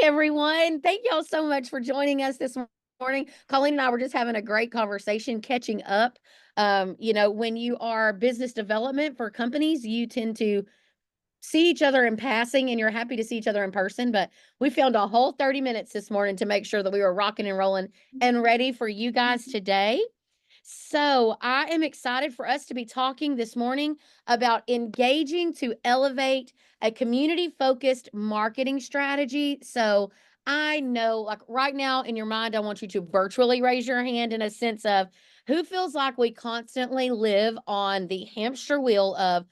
everyone. Thank y'all so much for joining us this morning. Colleen and I were just having a great conversation, catching up. When you are business development for companies, you tend to see each other in passing and you're happy to see each other in person. But we found a whole 30 minutes this morning to make sure that we were rocking and rolling and ready for you guys today. So I am excited for us to be talking this morning about engaging to elevate a community-focused marketing strategy. So I know, like right now in your mind, I want you to virtually raise your hand in a sense of who feels like we constantly live on the hamster wheel of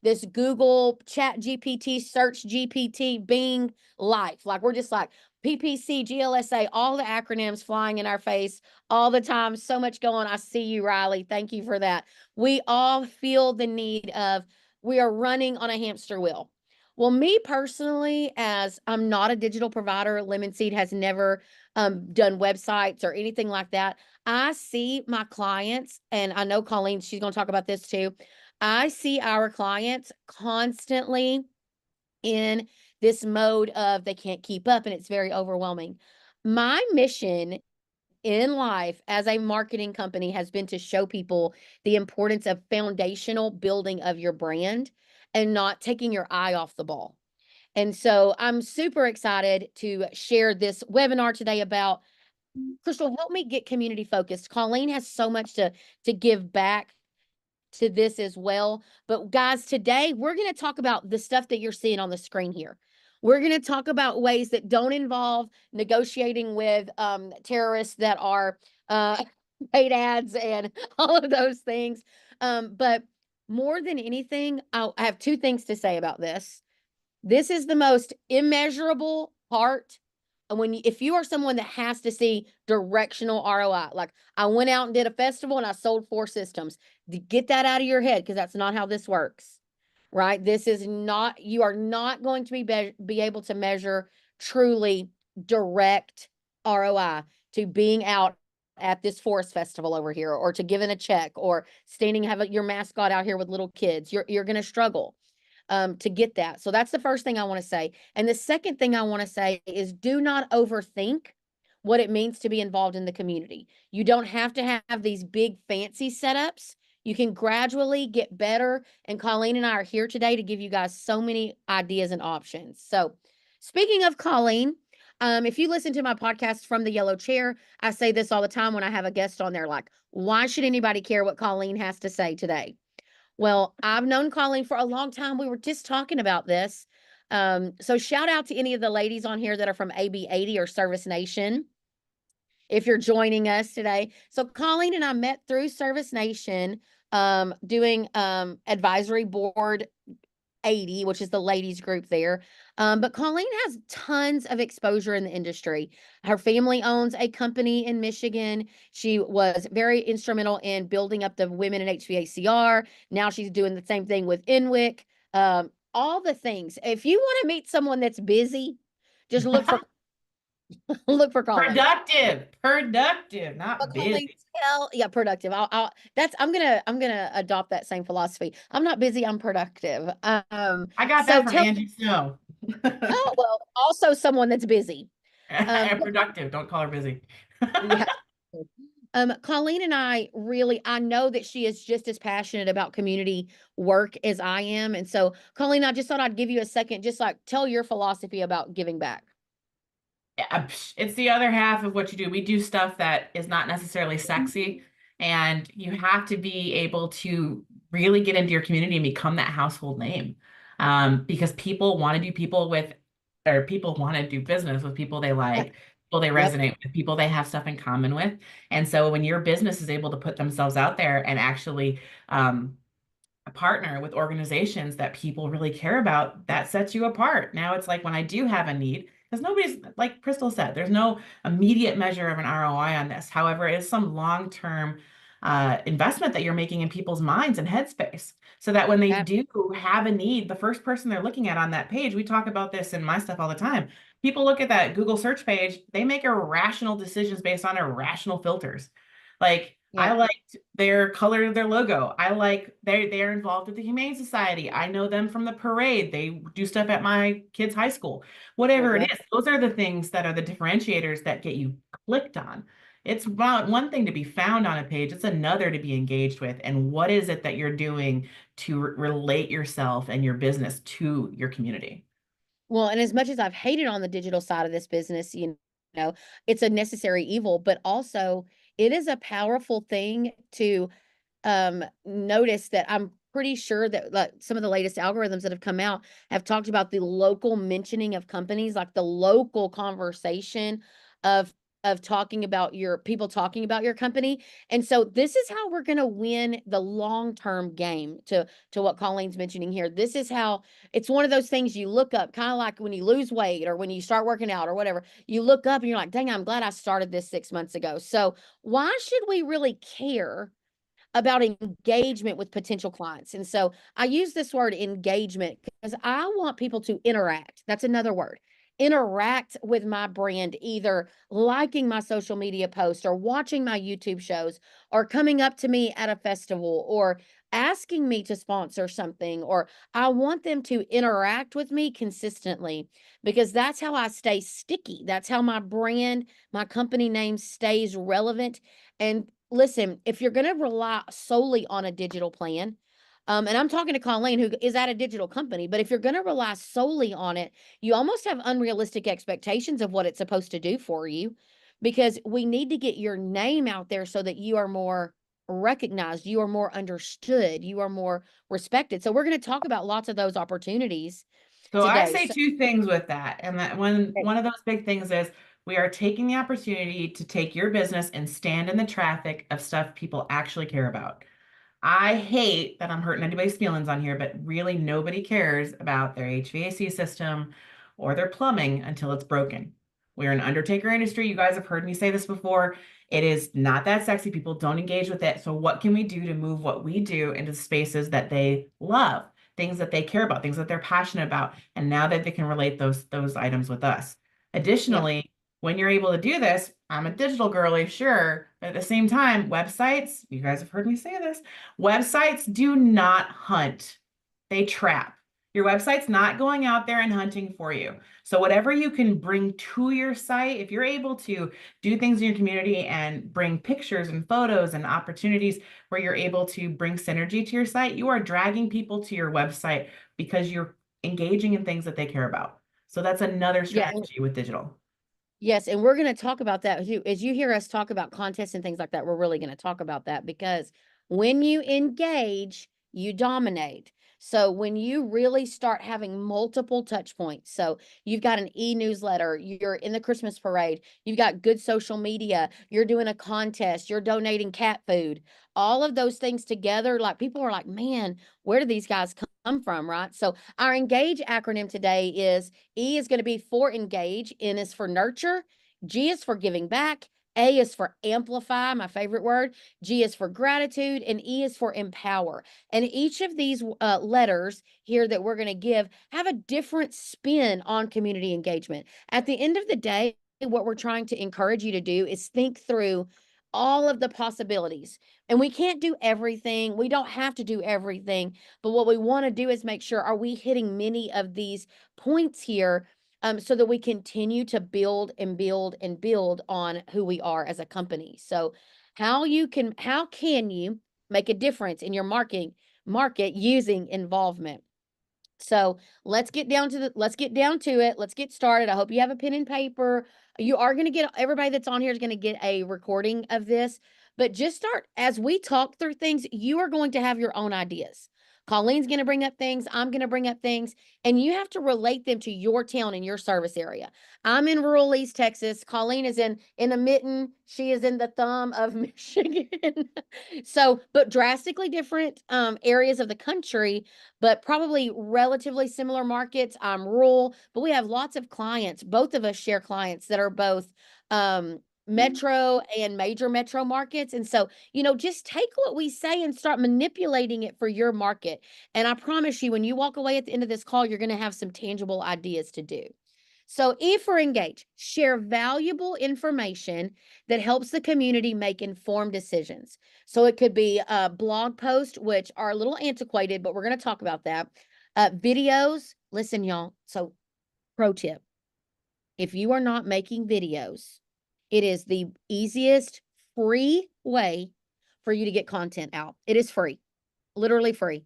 this Google Chat GPT, Search GPT, Bing life. Like we're just like PPC, GLSA, all the acronyms flying in our face all the time. So much going. I see you, Riley. Thank you for that. We all feel the need of, we are running on a hamster wheel. Well, me personally, as I'm not a digital provider, Lemon Seed has never done websites or anything like that. I see my clients, and I know Colleen, she's going to talk about this too. I see our clients constantly in this mode of they can't keep up and it's very overwhelming. My mission in life as a marketing company has been to show people the importance of foundational building of your brand and not taking your eye off the ball. And so I'm super excited to share this webinar today about Crystal, help me get community focused. Colleen has so much to give back to this as well. But guys, today we're going to talk about the stuff that you're seeing on the screen here. We're going to talk about ways that don't involve negotiating with terrorists that are paid ads and all of those things. But more than anything, I have two things to say about this. This is the most immeasurable part. And if you are someone that has to see directional ROI, like I went out and did a festival and I sold 4 systems, get that out of your head because that's not how this works, right? This is not, you are not going to be able to measure truly direct ROI to being out at this forest festival over here, or to giving a check, or standing, have your mascot out here with little kids. You're going to struggle to get that. So that's the first thing I want to say. And the second thing I want to say is do not overthink what it means to be involved in the community. You don't have to have these big fancy setups. You can gradually get better. And Colleen and I are here today to give you guys so many ideas and options. So speaking of Colleen, if you listen to my podcast From the Yellow Chair, I say this all the time when I have a guest on there, like, why should anybody care what Colleen has to say today? Well, I've known Colleen for a long time. We were just talking about this. So shout out to any of the ladies on here that are from AB80 or Service Nation, if you're joining us today. So Colleen and I met through Service Nation, doing advisory board 80, which is the ladies group there. But Colleen has tons of exposure in the industry. Her family owns a company in Michigan. She was very instrumental in building up the women in HVACR. Now she's doing the same thing with InWick. All the things. If you want to meet someone that's busy, just look for look for Colleen. Productive, not busy. Yeah, productive. I'm gonna adopt that same philosophy. I'm not busy, I'm productive. I got that from Angie Snow. Oh, well, also someone that's busy. Productive, don't call her busy. Yeah. Colleen and I know that she is just as passionate about community work as I am. And so, Colleen, I just thought I'd give you a second, just like tell your philosophy about giving back. Yeah, it's the other half of what you do. We do stuff that is not necessarily sexy, and you have to be able to really get into your community and become that household name. Because people want to do business with people they like, people they resonate with, people they have stuff in common with. And so when your business is able to put themselves out there and actually partner with organizations that people really care about, that sets you apart. Now it's like when I do have a need, because nobody's, like Crystal said, there's no immediate measure of an ROI on this. However, it is some long-term investment that you're making in people's minds and headspace, so that when they do have a need, the first person they're looking at on that page, we talk about this in my stuff all the time. People look at that Google search page, they make irrational decisions based on irrational filters. Like, I Yeah. liked their color of their logo. I like they're involved with the Humane Society. I know them from the parade. They do stuff at my kids' high school. Whatever it Yeah. is, those are the things that are the differentiators that get you clicked on. It's one thing to be found on a page, it's another to be engaged with. And what is it that you're doing to relate yourself and your business to your community? Well, and as much as I've hated on the digital side of this business, know, it's a necessary evil, but also it is a powerful thing to noticed that I'm pretty sure that like some of the latest algorithms that have come out have talked about the local mentioning of companies, like the local conversation of talking about your people talking about your company. And so this is how we're going to win the long-term game to what Colleen's mentioning here. This is how it's one of those things you look up, kind of like when you lose weight or when you start working out or whatever. You look up and you're like, "Dang, I'm glad I started this 6 months ago." So, why should we really care about engagement with potential clients? And so I use this word engagement because I want people to interact. That's another word. Interact with my brand, either liking my social media posts or watching my YouTube shows or coming up to me at a festival or asking me to sponsor something, or I want them to interact with me consistently because that's how I stay sticky. That's how my brand, my company name stays relevant. And listen, if you're going to rely solely on a digital plan, and I'm talking to Colleen, who is at a digital company, but if you're going to rely solely on it, you almost have unrealistic expectations of what it's supposed to do for you because we need to get your name out there so that you are more recognized, you are more understood, you are more respected. So we're going to talk about lots of those opportunities So I today. say So, two things with that. And that one of those big things is we are taking the opportunity to take your business and stand in the traffic of stuff people actually care about. I hate that I'm hurting anybody's feelings on here, but really nobody cares about their HVAC system or their plumbing until it's broken. We're an undertaker industry. You guys have heard me say this before. It is not that sexy. People don't engage with it. So what can we do to move what we do into spaces that they love, things that they care about, things that they're passionate about, and now that they can relate those items with us. yeah. Additionally, when you're able to do this, I'm a digital girly, sure, but at the same time, websites, you guys have heard me say this, websites do not hunt, they trap. Your website's not going out there and hunting for you. So, whatever you can bring to your site, if you're able to do things in your community and bring pictures and photos and opportunities where you're able to bring synergy to your site, you are dragging people to your website because you're engaging in things that they care about. So, that's another Yeah. strategy with digital. Yes, and we're gonna talk about that as you hear us talk about contests and things like that, we're really gonna talk about that because when you engage, you dominate. So when you really start having multiple touch points, so you've got an e-newsletter, you're in the Christmas parade, you've got good social media, you're doing a contest, you're donating cat food, all of those things together, like people are like, man, where do these guys come from? Right. So our engage acronym today is E is going to be for engage, N is for nurture, G is for giving back, A is for amplify, my favorite word, G is for gratitude, and E is for empower. And each of these letters here that we're going to give have a different spin on community engagement. At the end of the day, what we're trying to encourage you to do is think through all of the possibilities. And we can't do everything. We don't have to do everything. But what we want to do is make sure, are we hitting many of these points here, so that we continue to build and build and build on who we are as a company. So how can you make a difference in your market using involvement? So let's get down to it. Let's get started. I hope you have a pen and paper. You are going to get everybody that's on here is going to get a recording of this, but just start as we talk through things, you are going to have your own ideas. Colleen's going to bring up things, I'm going to bring up things, and you have to relate them to your town and your service area. I'm in rural East Texas. Colleen is in a mitten. She is in the thumb of Michigan. So, but drastically different areas of the country, but probably relatively similar markets. I'm rural, but we have lots of clients. Both of us share clients that are both metro and major metro markets. And so, just take what we say and start manipulating it for your market. And I promise you, when you walk away at the end of this call, you're going to have some tangible ideas to do. So E for engage, share valuable information that helps the community make informed decisions. So it could be a blog post, which are a little antiquated, but we're going to talk about that. Videos, listen, y'all. So pro tip, if you are not making videos, it is the easiest free way for you to get content out. It is free, literally free.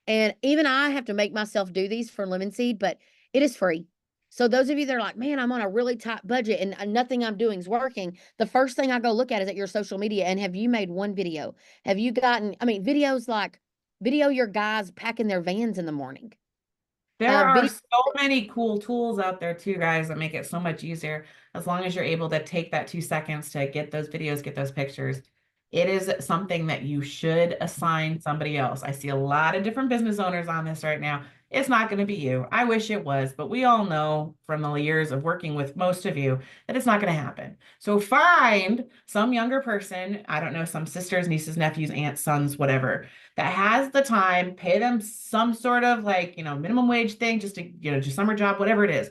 And even I have to make myself do these for Lemon Seed, but it is free. So those of you that are like, man, I'm on a really tight budget and nothing I'm doing is working. The first thing I go look at is at your social media. And have you made one video? Have you gotten, I mean, videos like video your guys packing their vans in the morning. There are Video. so many cool tools out there too, guys, that make it so much easier as long as you're able to take that 2 seconds to get those videos, get those pictures. It is something that you should assign somebody else. I see a lot of different business owners on this right now. It's not going to be you. I wish it was, but we all know from the years of working with most of you that it's not going to happen. So find some younger person, I don't know, some sisters, nieces, nephews, aunts, sons, whatever, that has the time, pay them some sort of like, minimum wage thing just to, do summer job, whatever it is.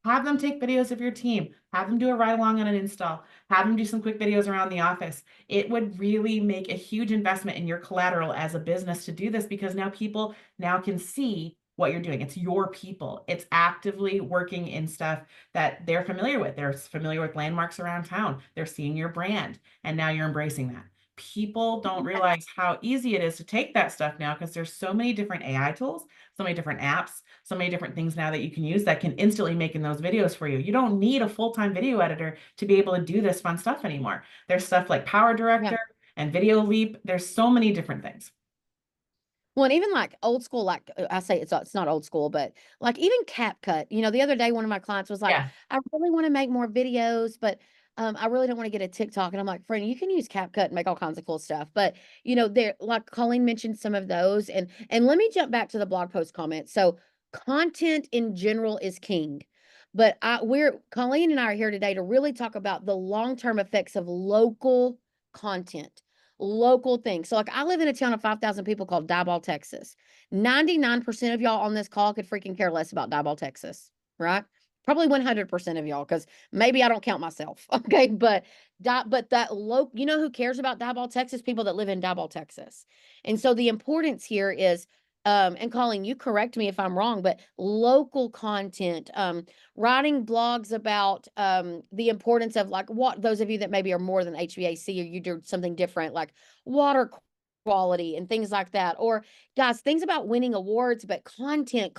Have them take videos of your team. Have them do a ride along on an install. Have them do some quick videos around the office. It would really make a huge investment in your collateral as a business to do this because now people now can see what you're doing. It's your people. It's actively working in stuff that they're familiar with. They're familiar with landmarks around town. They're seeing your brand, and now you're embracing that. People don't realize how easy it is to take that stuff now because there's so many different AI tools, so many different apps, so many different things now that you can use that can instantly make in those videos for you. You don't need a full-time video editor to be able to do this fun stuff anymore. There's stuff like Power Yeah. Director and Video Leap. There's so many different things. Well, and even like old school, like I say, it's not old school, but like even CapCut. The other day one of my clients was like, Yeah. I really want to make more videos, but I really don't want to get a TikTok. And I'm like, friend, you can use CapCut and make all kinds of cool stuff. But there, like Colleen mentioned some of those, and let me jump back to the blog post comment. So content in general is king. But Colleen and I are here today to really talk about the long-term effects of local content, local things. So, like, I live in a town of 5,000 people called Diboll, Texas. 99% of y'all on this call could freaking care less about Diboll, Texas, right? Probably 100% of y'all, because maybe I don't count myself. Okay. But that you know who cares about Diboll, Texas? People that live in Diboll, Texas. And so the importance here is, and Colleen, you correct me if I'm wrong, but local content, writing blogs about the importance of like what those of you that maybe are more than HVAC or you do something different like water quality and things like that. Or guys, things about winning awards, but content.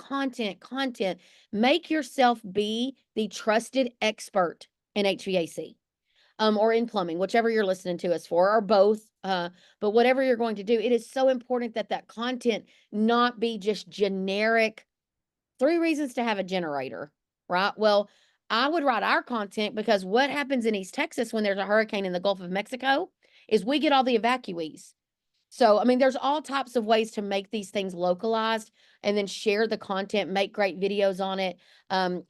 Make yourself be the trusted expert in HVAC. Or in plumbing, whichever you're listening to us for, or both. But whatever you're going to do, it is so important that that content not be just generic. 3 reasons to have a generator, right? Well, I would write our content because what happens in East Texas when there's a hurricane in the Gulf of Mexico is we get all the evacuees. So, I mean, there's all types of ways to make these things localized and then share the content, make great videos on it,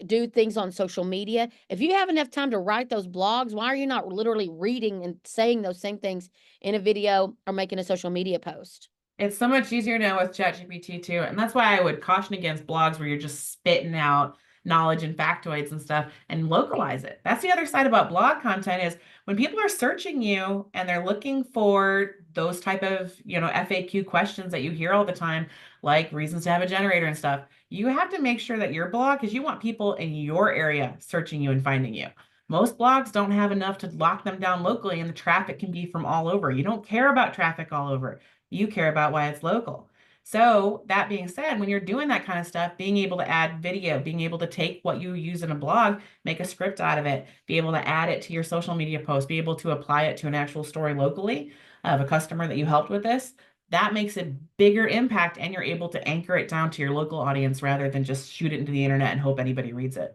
do things on social media. If you have enough time to write those blogs, why are you not literally reading and saying those same things in a video or making a social media post? It's so much easier now with ChatGPT too. And that's why I would caution against blogs where you're just spitting out knowledge and factoids and stuff and localize it. That's the other side about blog content is when people are searching you and they're looking for those type of, FAQ questions that you hear all the time, like reasons to have a generator and stuff, you have to make sure that your blog, because you want people in your area searching you and finding you. Most blogs don't have enough to lock them down locally, and the traffic can be from all over. You don't care about traffic all over. You care about why it's local. So that being said, when you're doing that kind of stuff, being able to add video, being able to take what you use in a blog, make a script out of it, be able to add it to your social media post, be able to apply it to an actual story locally of a customer that you helped with this, that makes a bigger impact and you're able to anchor it down to your local audience rather than just shoot it into the internet and hope anybody reads it.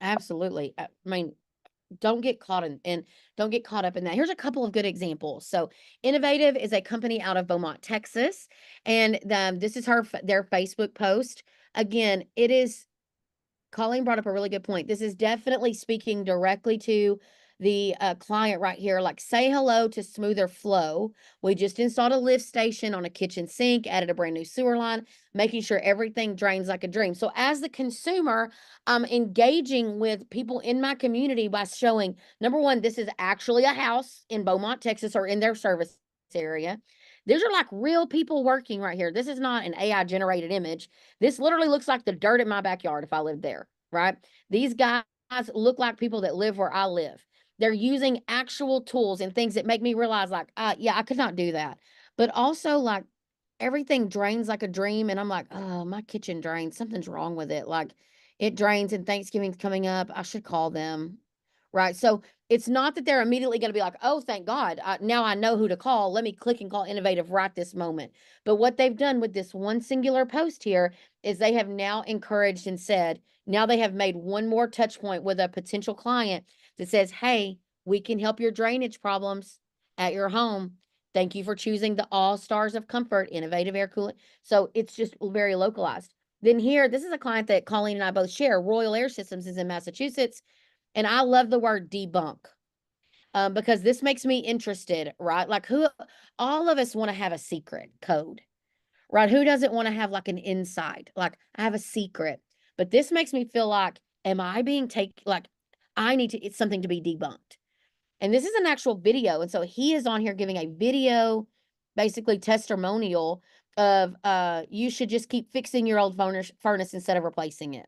Absolutely. I mean, don't get caught in and don't get caught up in that. Here's a couple of good examples. So, Innovative is a company out of Beaumont, Texas, and this is their Facebook post. Again, it is Colleen brought up a really good point. This is definitely speaking directly to the client right here, like say hello to smoother flow. We just installed a lift station on a kitchen sink, added a brand new sewer line, making sure everything drains like a dream. So as the consumer, I'm engaging with people in my community by showing, number one, this is actually a house in Beaumont, Texas, or in their service area. These are like real people working right here. This is not an AI generated image. This literally looks like the dirt in my backyard if I lived there, right? These guys look like people that live where I live. They're using actual tools and things that make me realize, like, yeah, I could not do that. But also, like, everything drains like a dream. And I'm like, oh, my kitchen drains. Something's wrong with it. Like, it drains and Thanksgiving's coming up. I should call them. Right. So it's not that they're immediately going to be like, oh, thank God. Now I know who to call. Let me click and call Innovative right this moment. But what they've done with this one singular post here is they have now encouraged and said, now they have made one more touch point with a potential client that says, hey, we can help your drainage problems at your home. Thank you for choosing the All Stars of Comfort, Innovative Air Cooling. So it's just very localized. Then here, this is a client that Colleen and I both share. Royal Air Systems is in Massachusetts. And I love the word debunk, because this makes me interested, right? Like who, all of us want to have a secret code, right? Who doesn't want to have like an insight? Like I have a secret, but this makes me feel like, am I being like I need to, it's something to be debunked. And this is an actual video. And so he is on here giving a video, basically testimonial of you should just keep fixing your old furnace instead of replacing it.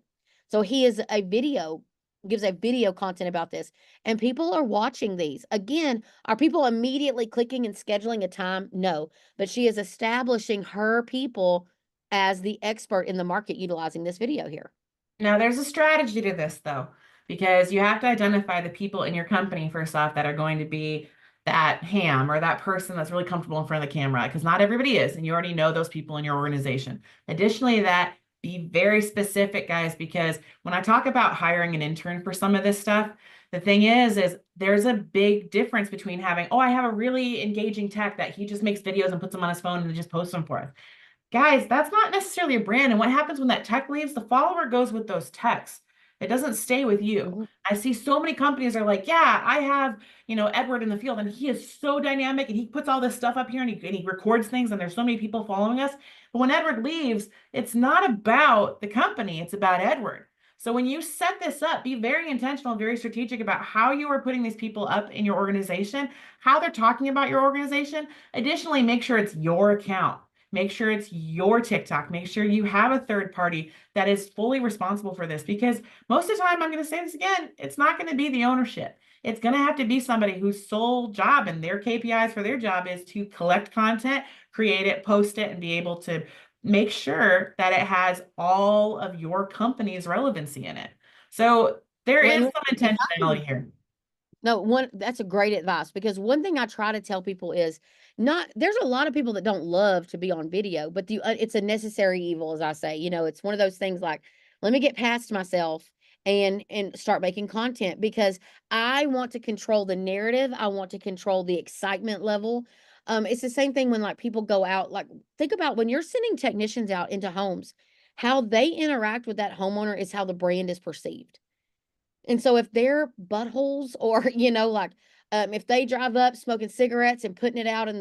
So he is a video, gives a video content about this. And people are watching these. Again, are people immediately clicking and scheduling a time? No. But she is establishing her people as the expert in the market utilizing this video here. Now, there's a strategy to this, though, because you have to identify the people in your company, first off, that are going to be that ham or that person that's really comfortable in front of the camera, because not everybody is, and you already know those people in your organization. Additionally, that be very specific, guys, because when I talk about hiring an intern for some of this stuff, the thing is there's a big difference between having, oh, I have a really engaging tech that he just makes videos and puts them on his phone and just posts them for us. Guys, that's not necessarily a brand. And what happens when that tech leaves? The follower goes with those techs. It doesn't stay with you. Mhm. I see so many companies are like, yeah, I have, Edward in the field and he is so dynamic and he puts all this stuff up here and he records things and there's so many people following us. But when Edward leaves, it's not about the company, it's about Edward. So when you set this up, be very intentional, very strategic about how you are putting these people up in your organization, how they're talking about your organization. Additionally, make sure it's your account. Make sure it's your TikTok. Make sure you have a third party that is fully responsible for this because most of the time, I'm going to say this again, it's not going to be the ownership. It's going to have to be somebody whose sole job and their KPIs for their job is to collect content, create it, post it, and be able to make sure that it has all of your company's relevancy in it. So there Well, is and some if I can intentionality here. No, one that's a great advice because one thing I try to tell people is not there's a lot of people that don't love to be on video, but it's a necessary evil, as I say. It's one of those things like, let me get past myself and start making content because I want to control the narrative. I want to control the excitement level. It's the same thing when like people go out, like think about when you're sending technicians out into homes, how they interact with that homeowner is how the brand is perceived. And so if they're buttholes or, like, if they drive up smoking cigarettes and putting it out in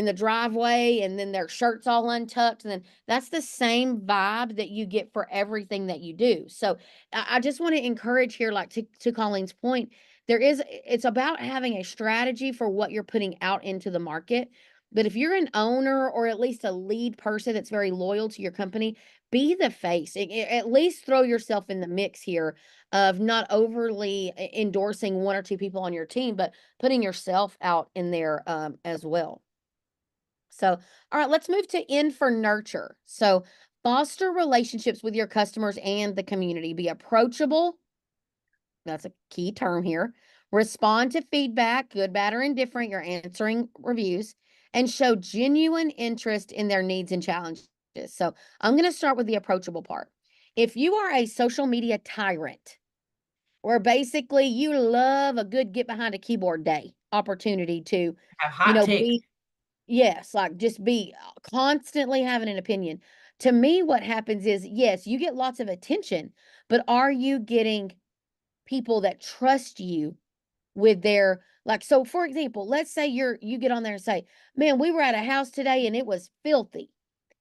the driveway and then their shirt's all untucked, then that's the same vibe that you get for everything that you do. So I just want to encourage here, like to Colleen's point, it's about having a strategy for what you're putting out into the market. But if you're an owner or at least a lead person that's very loyal to your company, be the face. At least throw yourself in the mix here of not overly endorsing one or two people on your team, but putting yourself out in there as well. So, all right, let's move to N for nurture. So, foster relationships with your customers and the community. Be approachable. That's a key term here. Respond to feedback, good, bad, or indifferent. You're answering reviews and show genuine interest in their needs and challenges. So, I'm going to start with the approachable part. If you are a social media tyrant, where basically you love a good get behind a keyboard day opportunity to, Have hot takes. be, yes, like just be constantly having an opinion. To me, what happens is, yes, you get lots of attention, but are you getting people that trust you with their, like, so for example, let's say you get on there and say, man, we were at a house today and it was filthy.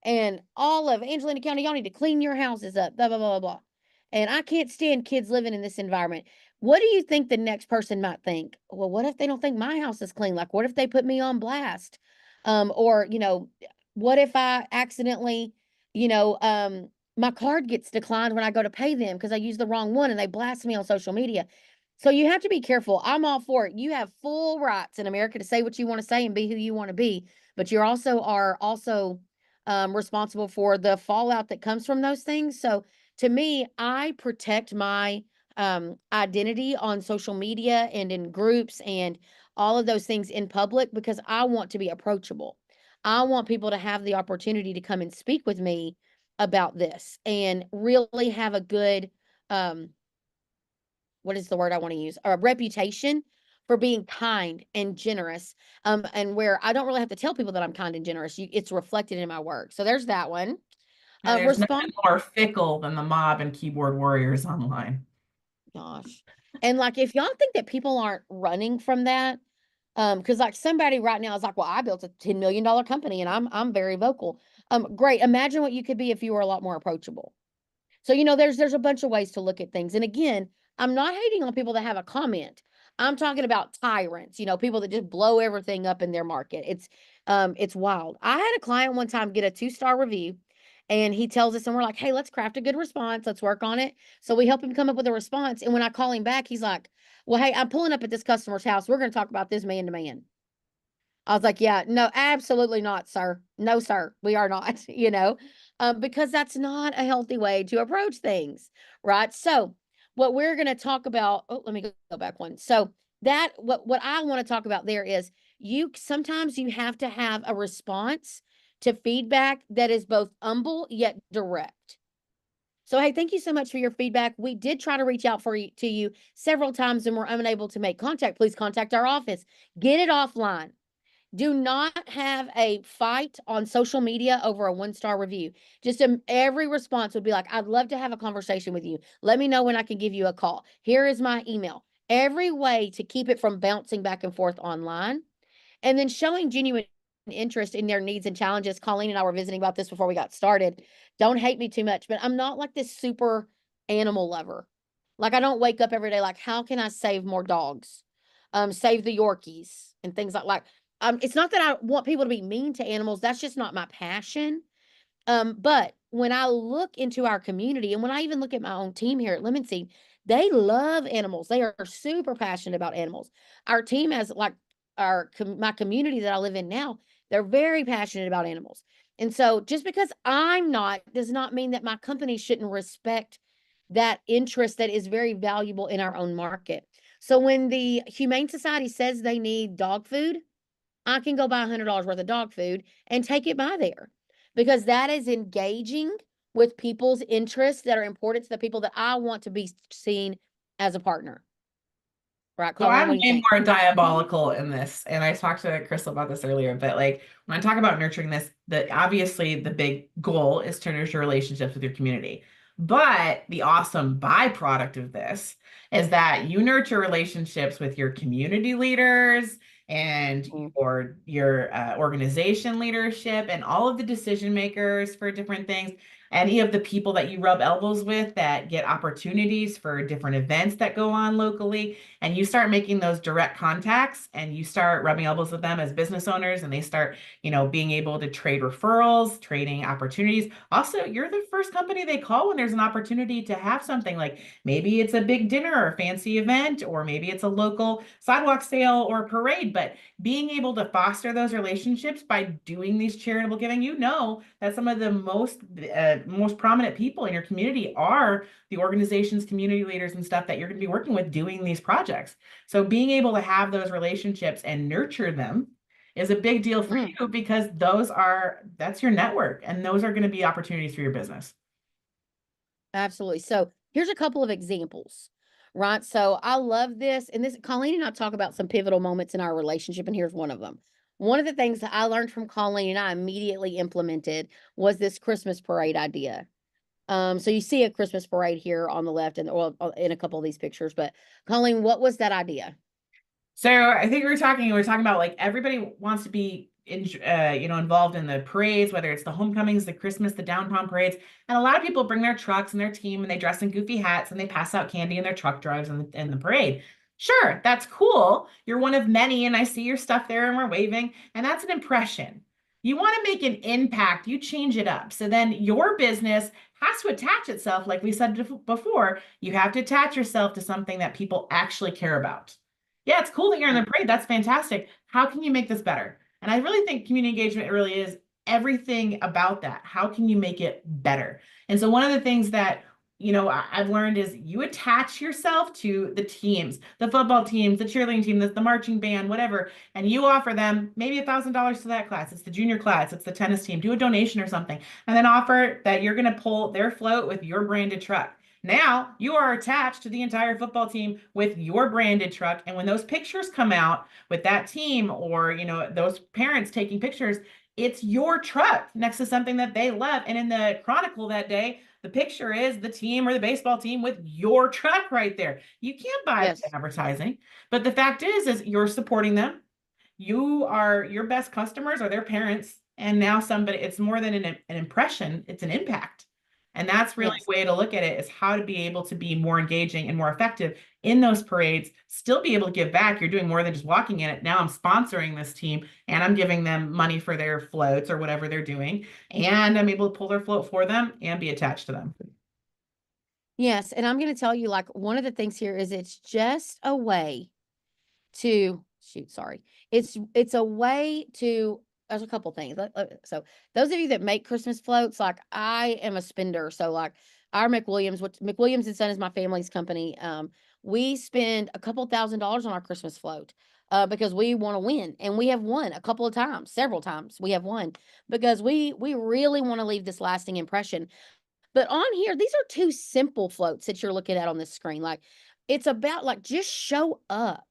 And all of Angelina County, y'all need to clean your houses up, blah, blah, blah, blah, blah. And I can't stand kids living in this environment. What do you think the next person might think? Well, what if they don't think my house is clean? Like, what if they put me on blast? Or, what if I accidentally, you know, my card gets declined when I go to pay them because I use the wrong one and they blast me on social media. So you have to be careful. I'm all for it. You have full rights in America to say what you want to say and be who you want to be, but you are also responsible for the fallout that comes from those things. So to me, I protect my identity on social media and in groups and all of those things in public because I want to be approachable. I want people to have the opportunity to come and speak with me about this and really have a good what is the word I want to use? A reputation for being kind and generous. And where I don't really have to tell people that I'm kind and generous. It's reflected in my work. So there's that one. And there's Respond. nothing more fickle than the mob and keyboard warriors online. Gosh. And like, if y'all think that people aren't running from that, because like somebody right now is like, well, I built a $10 million company and I'm very vocal. Great. Imagine what you could be if you were a lot more approachable. So, there's a bunch of ways to look at things. And again, I'm not hating on people that have a comment. I'm talking about tyrants, people that just blow everything up in their market. It's wild. I had a client one time get a 2-star review and he tells us, and we're like, hey, let's craft a good response. Let's work on it. So we help him come up with a response. And when I call him back, he's like, well, hey, I'm pulling up at this customer's house. We're going to talk about this man to man. I was like, yeah, no, absolutely not, sir. No, sir, we are not, because that's not a healthy way to approach things, right? So, what we're going to talk about, oh, let me go back one. So, what I want to talk about there is sometimes you have to have a response to feedback that is both humble yet direct. So, hey, thank you so much for your feedback. We did try to reach out to you several times and we're unable to make contact. Please contact our office. Get it offline. Do not have a fight on social media over a 1-star review. Just every response would be like, I'd love to have a conversation with you. Let me know when I can give you a call. Here is my email. Every way to keep it from bouncing back and forth online. And then showing genuine interest in their needs and challenges. Colleen and I were visiting about this before we got started. Don't hate me too much, but I'm not like this super animal lover. Like I don't wake up every day like, how can I save more dogs? Save the Yorkies and things like. It's not that I want people to be mean to animals. That's just not my passion. But when I look into our community and when I even look at my own team here at Lemon Seed, they love animals. They are super passionate about animals. Our team has like my community that I live in now, they're very passionate about animals. And so just because I'm not does not mean that my company shouldn't respect that interest that is very valuable in our own market. So when the Humane Society says they need dog food, I can go buy $100 worth of dog food and take it by there because that is engaging with people's interests that are important to the people that I want to be seen as a partner. Right, So Colleen, I'm what do you way think? more diabolical in this, and I talked to Crystal about this earlier. But like when I talk about nurturing this, obviously the big goal is to nurture relationships with your community. But the awesome byproduct of this is that you nurture relationships with your community leaders and Mm. your organization leadership and all of the decision makers for different things. Any of the people that you rub elbows with that get opportunities for different events that go on locally, and you start making those direct contacts and you start rubbing elbows with them as business owners, and they start being able to trade referrals, trading opportunities. Also, you're the first company they call when there's an opportunity to have something, like maybe it's a big dinner or a fancy event, or maybe it's a local sidewalk sale or parade. But being able to foster those relationships by doing these charitable giving, that some of the most prominent people in your community are the organizations, community leaders, and stuff that you're going to be working with doing these projects. So being able to have those relationships and nurture them is a big deal for Mm, you, because that's your network, and those are going to be opportunities for your business. absolutely. So here's a couple of examples, right? So I love this. And this, Colleen and I talk about some pivotal moments in our relationship, and here's one of them. One of the things that I learned from Colleen and I immediately implemented was this Christmas parade idea. So you see a Christmas parade here on the left and in a couple of these pictures, but Colleen, what was that idea? So I think we were talking about like everybody wants to be involved in the parades, whether it's the homecomings, the Christmas, the downtown parades. And a lot of people bring their trucks and their team and they dress in goofy hats and they pass out candy in their truck drives in the parade. Sure, that's cool. You're one of many, and I see your stuff there and we're waving, and that's an impression. You want to make an impact, you change it up. So then your business has to attach itself, like we said before, you have to attach yourself to something that people actually care about. Yeah, it's cool that you're in the parade. That's fantastic. How can you make this better? And I really think community engagement really is everything about that. How can you make it better? And so one of the things that I've learned is you attach yourself to the teams, the football teams, the cheerleading team, the marching band, whatever, and you offer them maybe $1,000 to that class. It's the junior class, it's the tennis team. Do a donation or something, and then offer that you're going to pull their float with your branded truck. Now you are attached to the entire football team with your branded truck. And when those pictures come out with that team or, those parents taking pictures, it's your truck next to something that they love. And in the Chronicle that day, the picture is the team or the baseball team with your truck right there. You can't buy Yes. the advertising, but the fact is you're supporting them. You are your best customers are their parents. And now it's more than an impression, it's an impact. And that's really Yes. a way to look at it is how to be able to be more engaging and more effective in those parades, still be able to give back. You're doing more than just walking in it. Now I'm sponsoring this team and I'm giving them money for their floats or whatever they're doing. And I'm able to pull their float for them and be attached to them. Yes. And I'm going to tell you, like, one of the things here is it's just a way to shoot, sorry. It's a way to there's a couple things. So those of you that make Christmas floats, like I am a spender. So like our McWilliams, which McWilliams and Son is my family's company. We spend a couple $1,000s on our Christmas float. Because we want to win, and we have won a couple of times, several times. We have won because we really want to leave this lasting impression. But on here, these are two simple floats that you're looking at on the screen. Like it's about like just show up.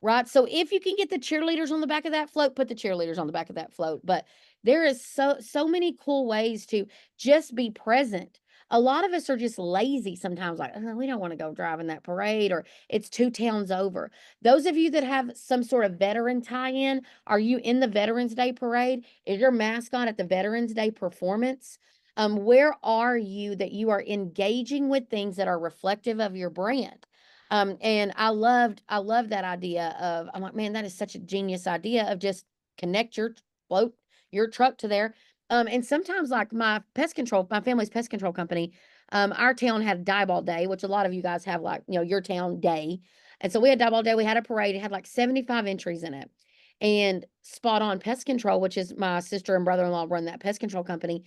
Right? So if you can get the cheerleaders on the back of that float, put the cheerleaders on the back of that float. But there is so many cool ways to just be present. A lot of us are just lazy sometimes, like, "Oh, we don't want to go drive in that parade, or it's 2 towns over." Those of you that have some sort of veteran tie-in, are you in the Veterans Day parade? Is your mascot at the Veterans Day performance? Where are you that you are engaging with things that are reflective of your brand? And I loved that idea of I'm like, man, that is such a genius idea of just connect your float, your truck to there. And sometimes like my family's pest control company, our town had die ball day, which a lot of you guys have like, your town day. And so we had die ball day, we had a parade, it had like 75 entries in it. And Spot On Pest Control, which is my sister and brother-in-law run that pest control company.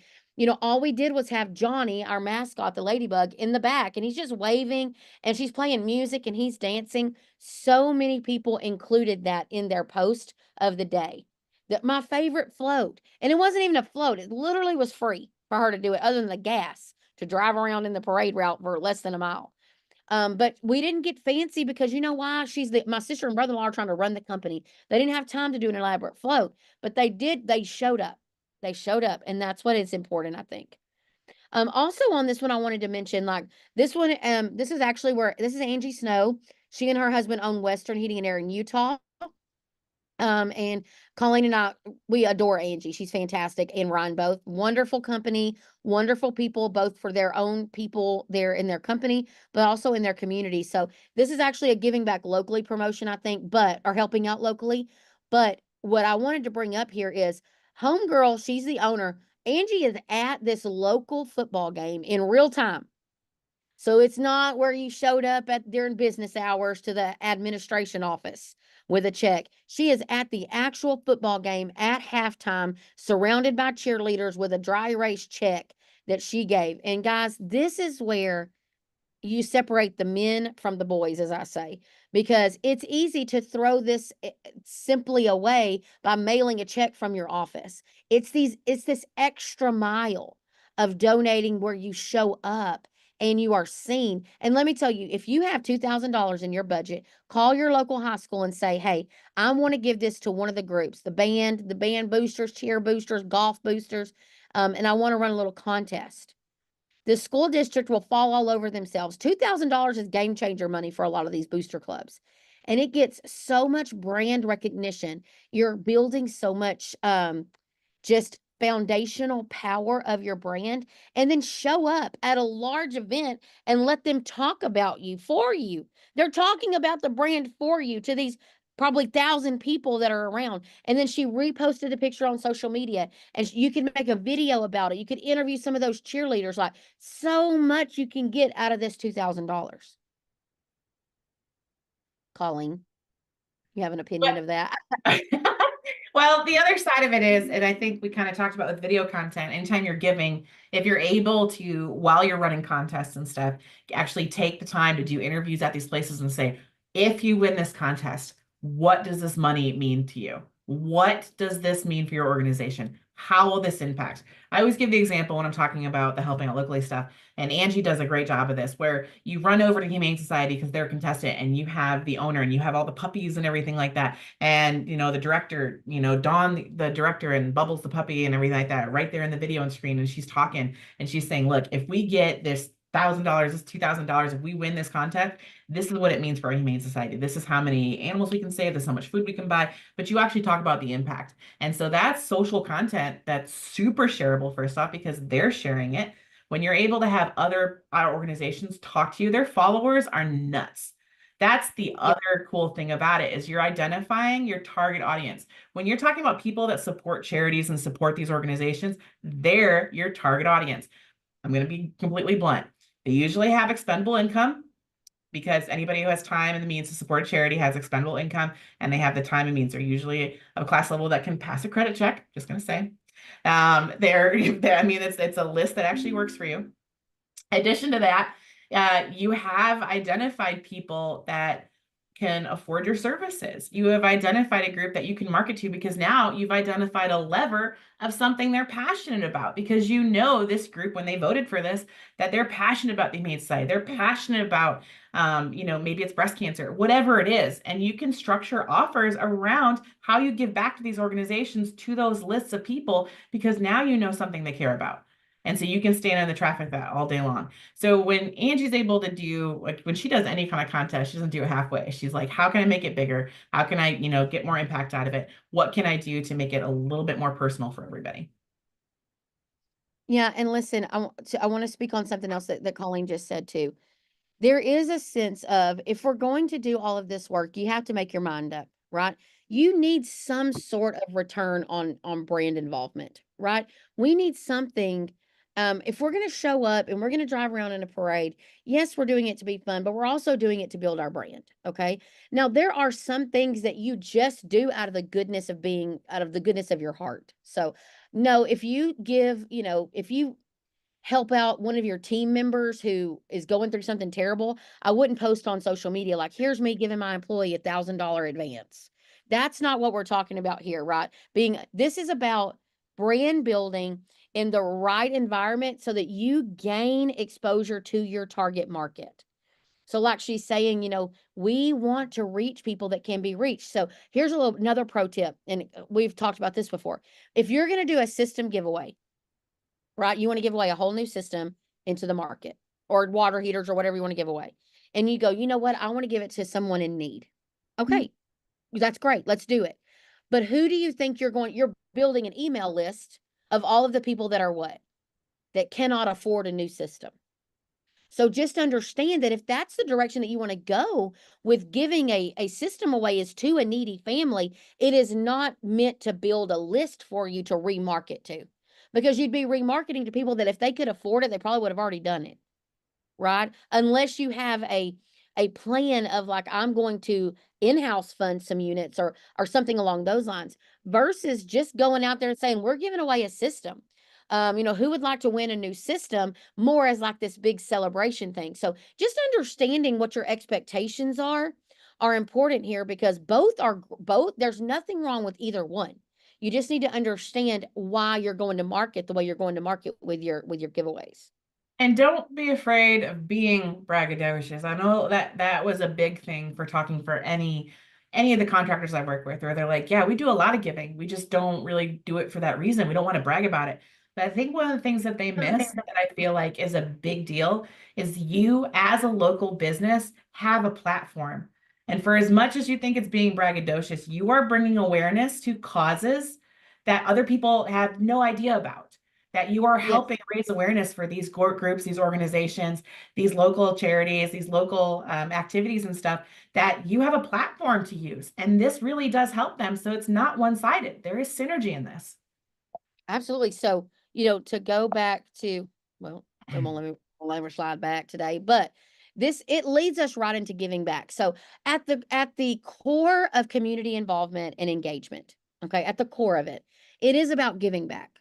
All we did was have Johnny, our mascot, the ladybug, in the back, and he's just waving and she's playing music and he's dancing. So many people included that in their post of the day. That my favorite float. And it wasn't even a float. It literally was free for her to do it, other than the gas to drive around in the parade route for less than a mile. But we didn't get fancy because you know why? My sister and brother-in-law are trying to run the company. They didn't have time to do an elaborate float, but they showed up. They showed up, and that's what is important, I think. Also on this one, I wanted to mention like this one. This is Angie Snow. She and her husband own Western Heating and Air in Utah. And Colleen and I, we adore Angie. She's fantastic. And Ryan, both wonderful company, wonderful people, both for their own people there in their company, but also in their community. So this is actually a giving back locally promotion, I think, or helping out locally. But what I wanted to bring up here is Homegirl, she's the owner. Angie is at this local football game in real time. So it's not where you showed up at during business hours to the administration office with a check. She is at the actual football game at halftime, surrounded by cheerleaders with a dry erase check that she gave. And guys, this is where you separate the men from the boys, as I say, because it's easy to throw this simply away by mailing a check from your office. It's this extra mile of donating where you show up and you are seen. And let me tell you, if you have $2,000 in your budget, call your local high school and say, "Hey, I want to give this to one of the groups, the band boosters, cheer boosters, golf boosters, and I want to run a little contest." The school district will fall all over themselves. $2,000 is game changer money for a lot of these booster clubs. and it gets so much brand recognition. You're building so much just foundational power of your brand, and then show up at a large event and let them talk about you for you. They're talking about the brand for you to these probably 1,000 people that are around. And then she reposted the picture on social media, and you can make a video about it. You could interview some of those cheerleaders. Like, so much you can get out of this $2,000. Colleen, you have an opinion of that? Well, the other side of it is, and I think we kind of talked about with video content, anytime you're giving, if you're able to, while you're running contests and stuff, actually take the time to do interviews at these places and say, if you win this contest, what does this money mean to you? What does this mean for your organization? How will this impact? I always give the example when I'm talking about the helping out locally stuff, and Angie does a great job of this, where you run over to Humane Society because they're a contestant, and you have the owner and you have all the puppies and everything like that. And, the director, Dawn, the director, and Bubbles, the puppy, and everything like that, right there in the video on screen. And she's talking and she's saying, look, if we get this $1,000, this $2,000, if we win this contest, this is what it means for our Humane Society. This is how many animals we can save. This is how much food we can buy. But you actually talk about the impact. And so that's social content that's super shareable, first off, because they're sharing it. When you're able to have other organizations talk to you, their followers are nuts. That's the Yeah. other cool thing about it, is you're identifying your target audience. When you're talking about people that support charities and support these organizations, they're your target audience. I'm going to be completely blunt. They usually have expendable income, because anybody who has time and the means to support a charity has expendable income, and they have the time and means. They're usually of a class level that can pass a credit check. Just going to say, I mean, it's a list that actually works for you. In addition to that, you have identified people that can afford your services. You have identified a group that you can market to, because now you've identified a lever of something they're passionate about, because this group, when they voted for this, that they're passionate about the Humane Society. They're passionate about, maybe it's breast cancer, whatever it is. And you can structure offers around how you give back to these organizations, to those lists of people, because now you know something they care about. And so you can stand in the traffic that all day long. So when Angie's able to do, like, when she does any kind of contest, she doesn't do it halfway. She's like, how can I make it bigger? How can I, get more impact out of it? What can I do to make it a little bit more personal for everybody? Yeah, and listen, I want to speak on something else that Colleen just said too. There is a sense of, if we're going to do all of this work, you have to make your mind up, right? You need some sort of return on brand involvement, right? We need something. If we're going to show up and we're going to drive around in a parade, yes, we're doing it to be fun, but we're also doing it to build our brand. Okay. Now, there are some things that you just do out of the goodness of your heart. So, no, if you give, if you help out one of your team members who is going through something terrible, I wouldn't post on social media like, here's me giving my employee $1,000 advance. That's not what we're talking about here, right? This is about brand building in the right environment so that you gain exposure to your target market. So, like she's saying, we want to reach people that can be reached. So, here's another pro tip, and we've talked about this before. If you're going to do a system giveaway, right? You want to give away a whole new system into the market, or water heaters, or whatever you want to give away. And you go, you know what? I want to give it to someone in need. Okay, that's great. Let's do it. But who do you think you're building an email list of all of the people that are what? That cannot afford a new system. So just understand that if that's the direction that you want to go with giving a system away is to a needy family, it is not meant to build a list for you to remarket to. Because you'd be remarketing to people that if they could afford it, they probably would have already done it, right? Unless you have a plan of like, I'm going to in-house fund some units, or something along those lines, versus just going out there and saying, we're giving away a system. Who would like to win a new system, more as like this big celebration thing. So just understanding what your expectations are important here, because both, there's nothing wrong with either one. You just need to understand why you're going to market the way you're going to market with your giveaways. And don't be afraid of being braggadocious. I know that that was a big thing for talking for any of the contractors I work with, where they're like, yeah, we do a lot of giving. We just don't really do it for that reason. We don't want to brag about it. But I think one of the things that they miss, that I feel like is a big deal, is you as a local business have a platform. And for as much as you think it's being braggadocious, you are bringing awareness to causes that other people have no idea about, that you are Yes. helping raise awareness for these groups, these organizations, these local charities, these local activities and stuff, that you have a platform to use. And this really does help them. So it's not one-sided. There is synergy in this. Absolutely. So, to go back to, well, it won't let me slide back today, but it leads us right into giving back. So at the core of community involvement and engagement, okay, at the core of it, it is about giving back.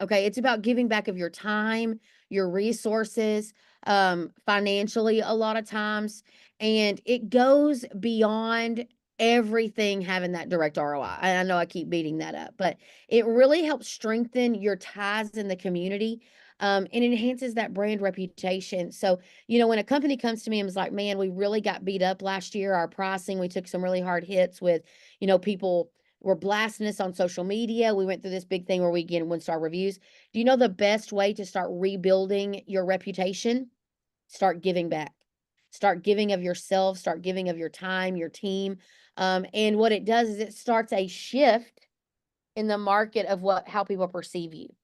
Okay. It's about giving back of your time, your resources, financially a lot of times. And it goes beyond everything having that direct ROI. I know I keep beating that up, but it really helps strengthen your ties in the community, and enhances that brand reputation. So, when a company comes to me and was like, man, we really got beat up last year, our pricing, we took some really hard hits with, people were blasting us on social media. We went through this big thing where we get 1-star reviews. Do you know the best way to start rebuilding your reputation? Start giving back. Start giving of yourself, start giving of your time, your team. And what it does is it starts a shift in the market of how people perceive you.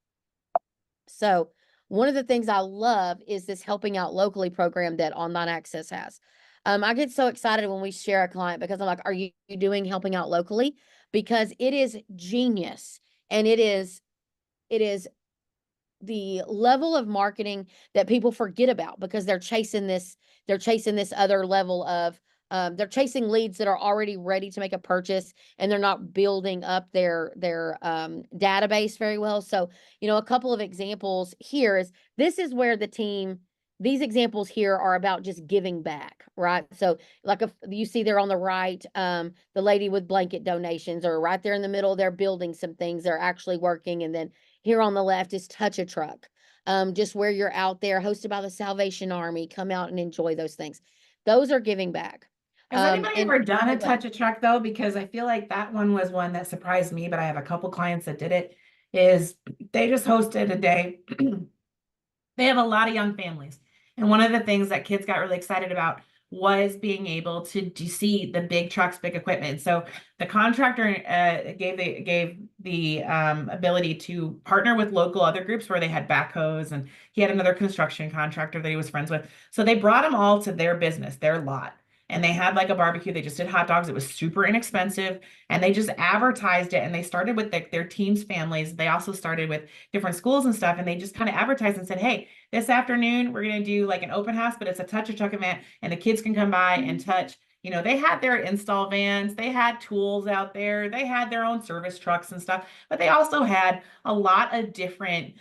So, one of the things I love is this helping out locally program that Online Access has. I get so excited when we share a client because I'm like, are you doing helping out locally? Because it is genius, and it is the level of marketing that people forget about because they're chasing this other level of, they're chasing leads that are already ready to make a purchase, and they're not building up their database very well. So, a couple of examples here is this is where these examples here are about just giving back, right? So, like, if you see there on the right, the lady with blanket donations, or right there in the middle, they're building some things, they're actually working. And then here on the left is Touch a Truck, just where you're out there, hosted by the Salvation Army. Come out and enjoy those things. Those are giving back. Has anybody And ever done a oh, touch a truck though? Because I feel like that one was one that surprised me, but I have a couple clients that did it. Is they just hosted a day. They have a lot of young families. And one of the things that kids got really excited about was being able to see the big trucks, big equipment. So the contractor gave the ability to partner with local other groups where they had backhoes, and he had another construction contractor that he was friends with. So they brought them all to their business, their lot. And they had like a barbecue. They just did hot dogs. It was super inexpensive. And they just advertised it. And they started with their team's families. They also started with different schools and stuff. And they just kind of advertised and said, hey, this afternoon, we're going to do like an open house, but it's a touch a truck event, and the kids can come by and touch. They had their install vans, they had tools out there, they had their own service trucks and stuff, but they also had a lot of different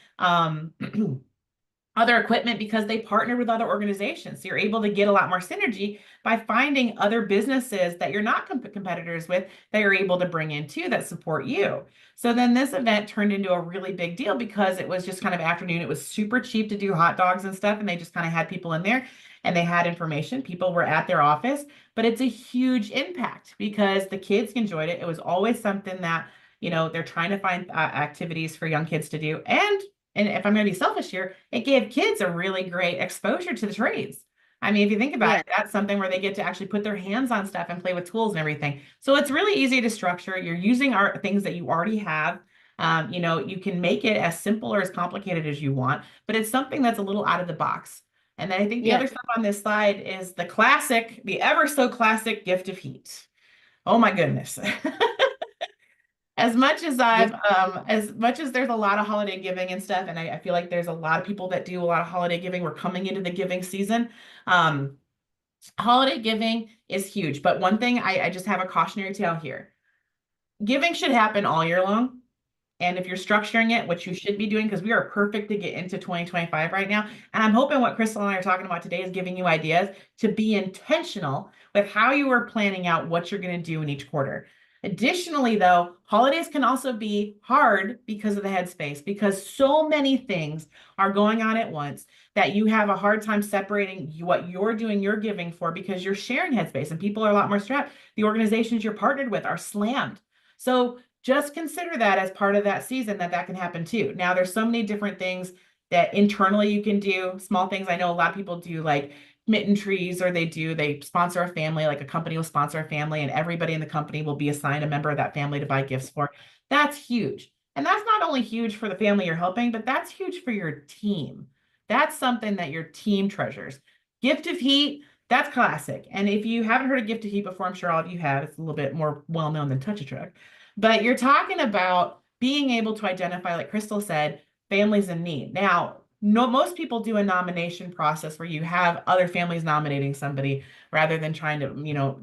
other equipment because they partnered with other organizations. So you're able to get a lot more synergy by finding other businesses that you're not competitors with that you're able to bring in too that support you. So then this event turned into a really big deal because it was just kind of afternoon. It was super cheap to do hot dogs and stuff, and they just kind of had people in there and they had information. People were at their office, but it's a huge impact because the kids enjoyed it. It was always something that, they're trying to find activities for young kids to do. And if I'm going to be selfish here, it gave kids a really great exposure to the trades. I mean, if you think about yeah, it, that's something where they get to actually put their hands on stuff and play with tools and everything. So it's really easy to structure. You're using our things that you already have. You can make it as simple or as complicated as you want, but it's something that's a little out of the box. And then I think the yeah, other stuff on this slide is the classic, the ever so classic gift of heat. Oh my goodness. yeah, As much as there's a lot of holiday giving and stuff, and I feel like there's a lot of people that do a lot of holiday giving. We're coming into the giving season. Um, Holiday giving is huge, but one thing I just have a cautionary tale here. Giving should happen all year long. And if you're structuring it, what you should be doing, because we are perfect to get into 2025 right now. And I'm hoping what Crystal and I are talking about today is giving you ideas to be intentional with how you are planning out what you're going to do in each quarter. Additionally, though, holidays can also be hard because of the headspace, because so many things are going on at once that you have a hard time separating what you're doing, you're giving for, because you're sharing headspace and people are a lot more strapped. The organizations you're partnered with are slammed. So just consider that as part of that season that can happen too. Now, there's so many different things that internally you can do, small things. I know a lot of people do like mitten trees, or they sponsor a family, like a company will sponsor a family, and everybody in the company will be assigned a member of that family to buy gifts for. That's huge. And that's not only huge for the family you're helping, but that's huge for your team. That's something that your team treasures. Gift of Heat, that's classic. And if you haven't heard of Gift of Heat before, I'm sure all of you have. It's a little bit more well known than Touch a Truck. But you're talking about being able to identify, like Crystal said, families in need. Now, no, most people do a nomination process where you have other families nominating somebody rather than trying to,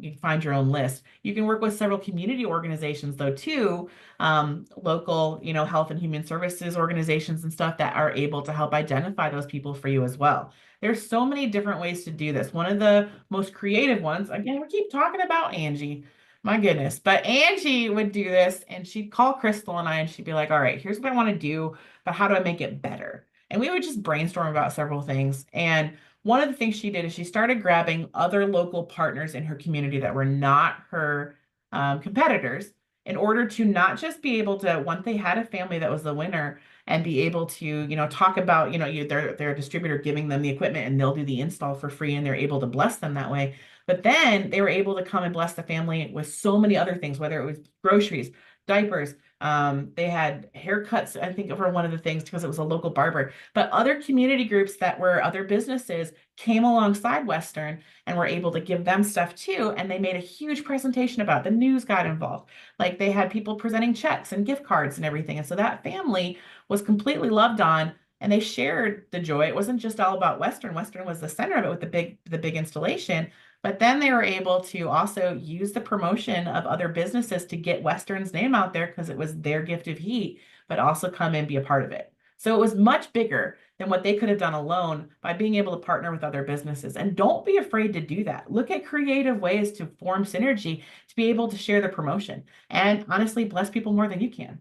you find your own list. You can work with several community organizations though too, local, health and human services organizations and stuff that are able to help identify those people for you as well. There's so many different ways to do this. One of the most creative ones, again, we keep talking about Angie. My goodness. But Angie would do this and she'd call Crystal and I and she'd be like, all right, here's what I want to do, but how do I make it better? And we would just brainstorm about several things. And one of the things she did is she started grabbing other local partners in her community that were not her competitors in order to not just be able to, once they had a family that was the winner, and be able to, talk about, their distributor giving them the equipment and they'll do the install for free and they're able to bless them that way. But then they were able to come and bless the family with so many other things, whether it was groceries, diapers. They had haircuts, I think, for one of the things because it was a local barber. But other community groups that were other businesses came alongside Western and were able to give them stuff too. And they made a huge presentation about it. The news got involved. Like they had people presenting checks and gift cards and everything. And so that family was completely loved on and they shared the joy. It wasn't just all about Western. Western was the center of it with the big installation. But then they were able to also use the promotion of other businesses to get Western's name out there because it was their gift of heat, but also come and be a part of it. So it was much bigger than what they could have done alone by being able to partner with other businesses. And don't be afraid to do that. Look at creative ways to form synergy to be able to share the promotion and honestly bless people more than you can.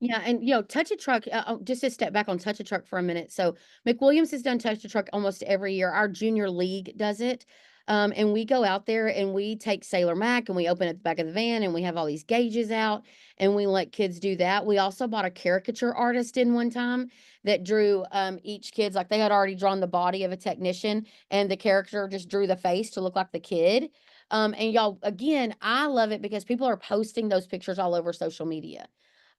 Yeah, and Touch a Truck. Just to step back on Touch a Truck for a minute. So McWilliams has done Touch a Truck almost every year. Our junior league does it, and we go out there and we take Sailor Mac and we open at the back of the van and we have all these gauges out and we let kids do that. We also bought a caricature artist in one time that drew each kid's, like they had already drawn the body of a technician and the character just drew the face to look like the kid. And y'all, again, I love it because people are posting those pictures all over social media.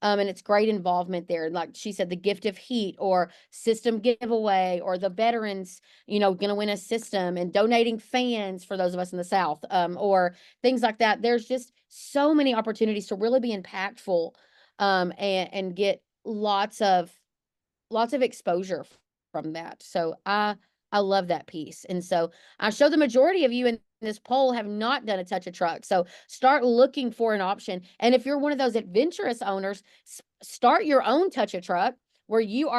And it's great involvement there. Like she said, the gift of heat or system giveaway or the veterans, going to win a system and donating fans for those of us in the South, or things like that. There's just so many opportunities to really be impactful, and get lots of exposure from that. So I love that piece. And so I show the majority of you in this poll have not done a Touch a Truck. So start looking for an option. And if you're one of those adventurous owners, start your own Touch a Truck where you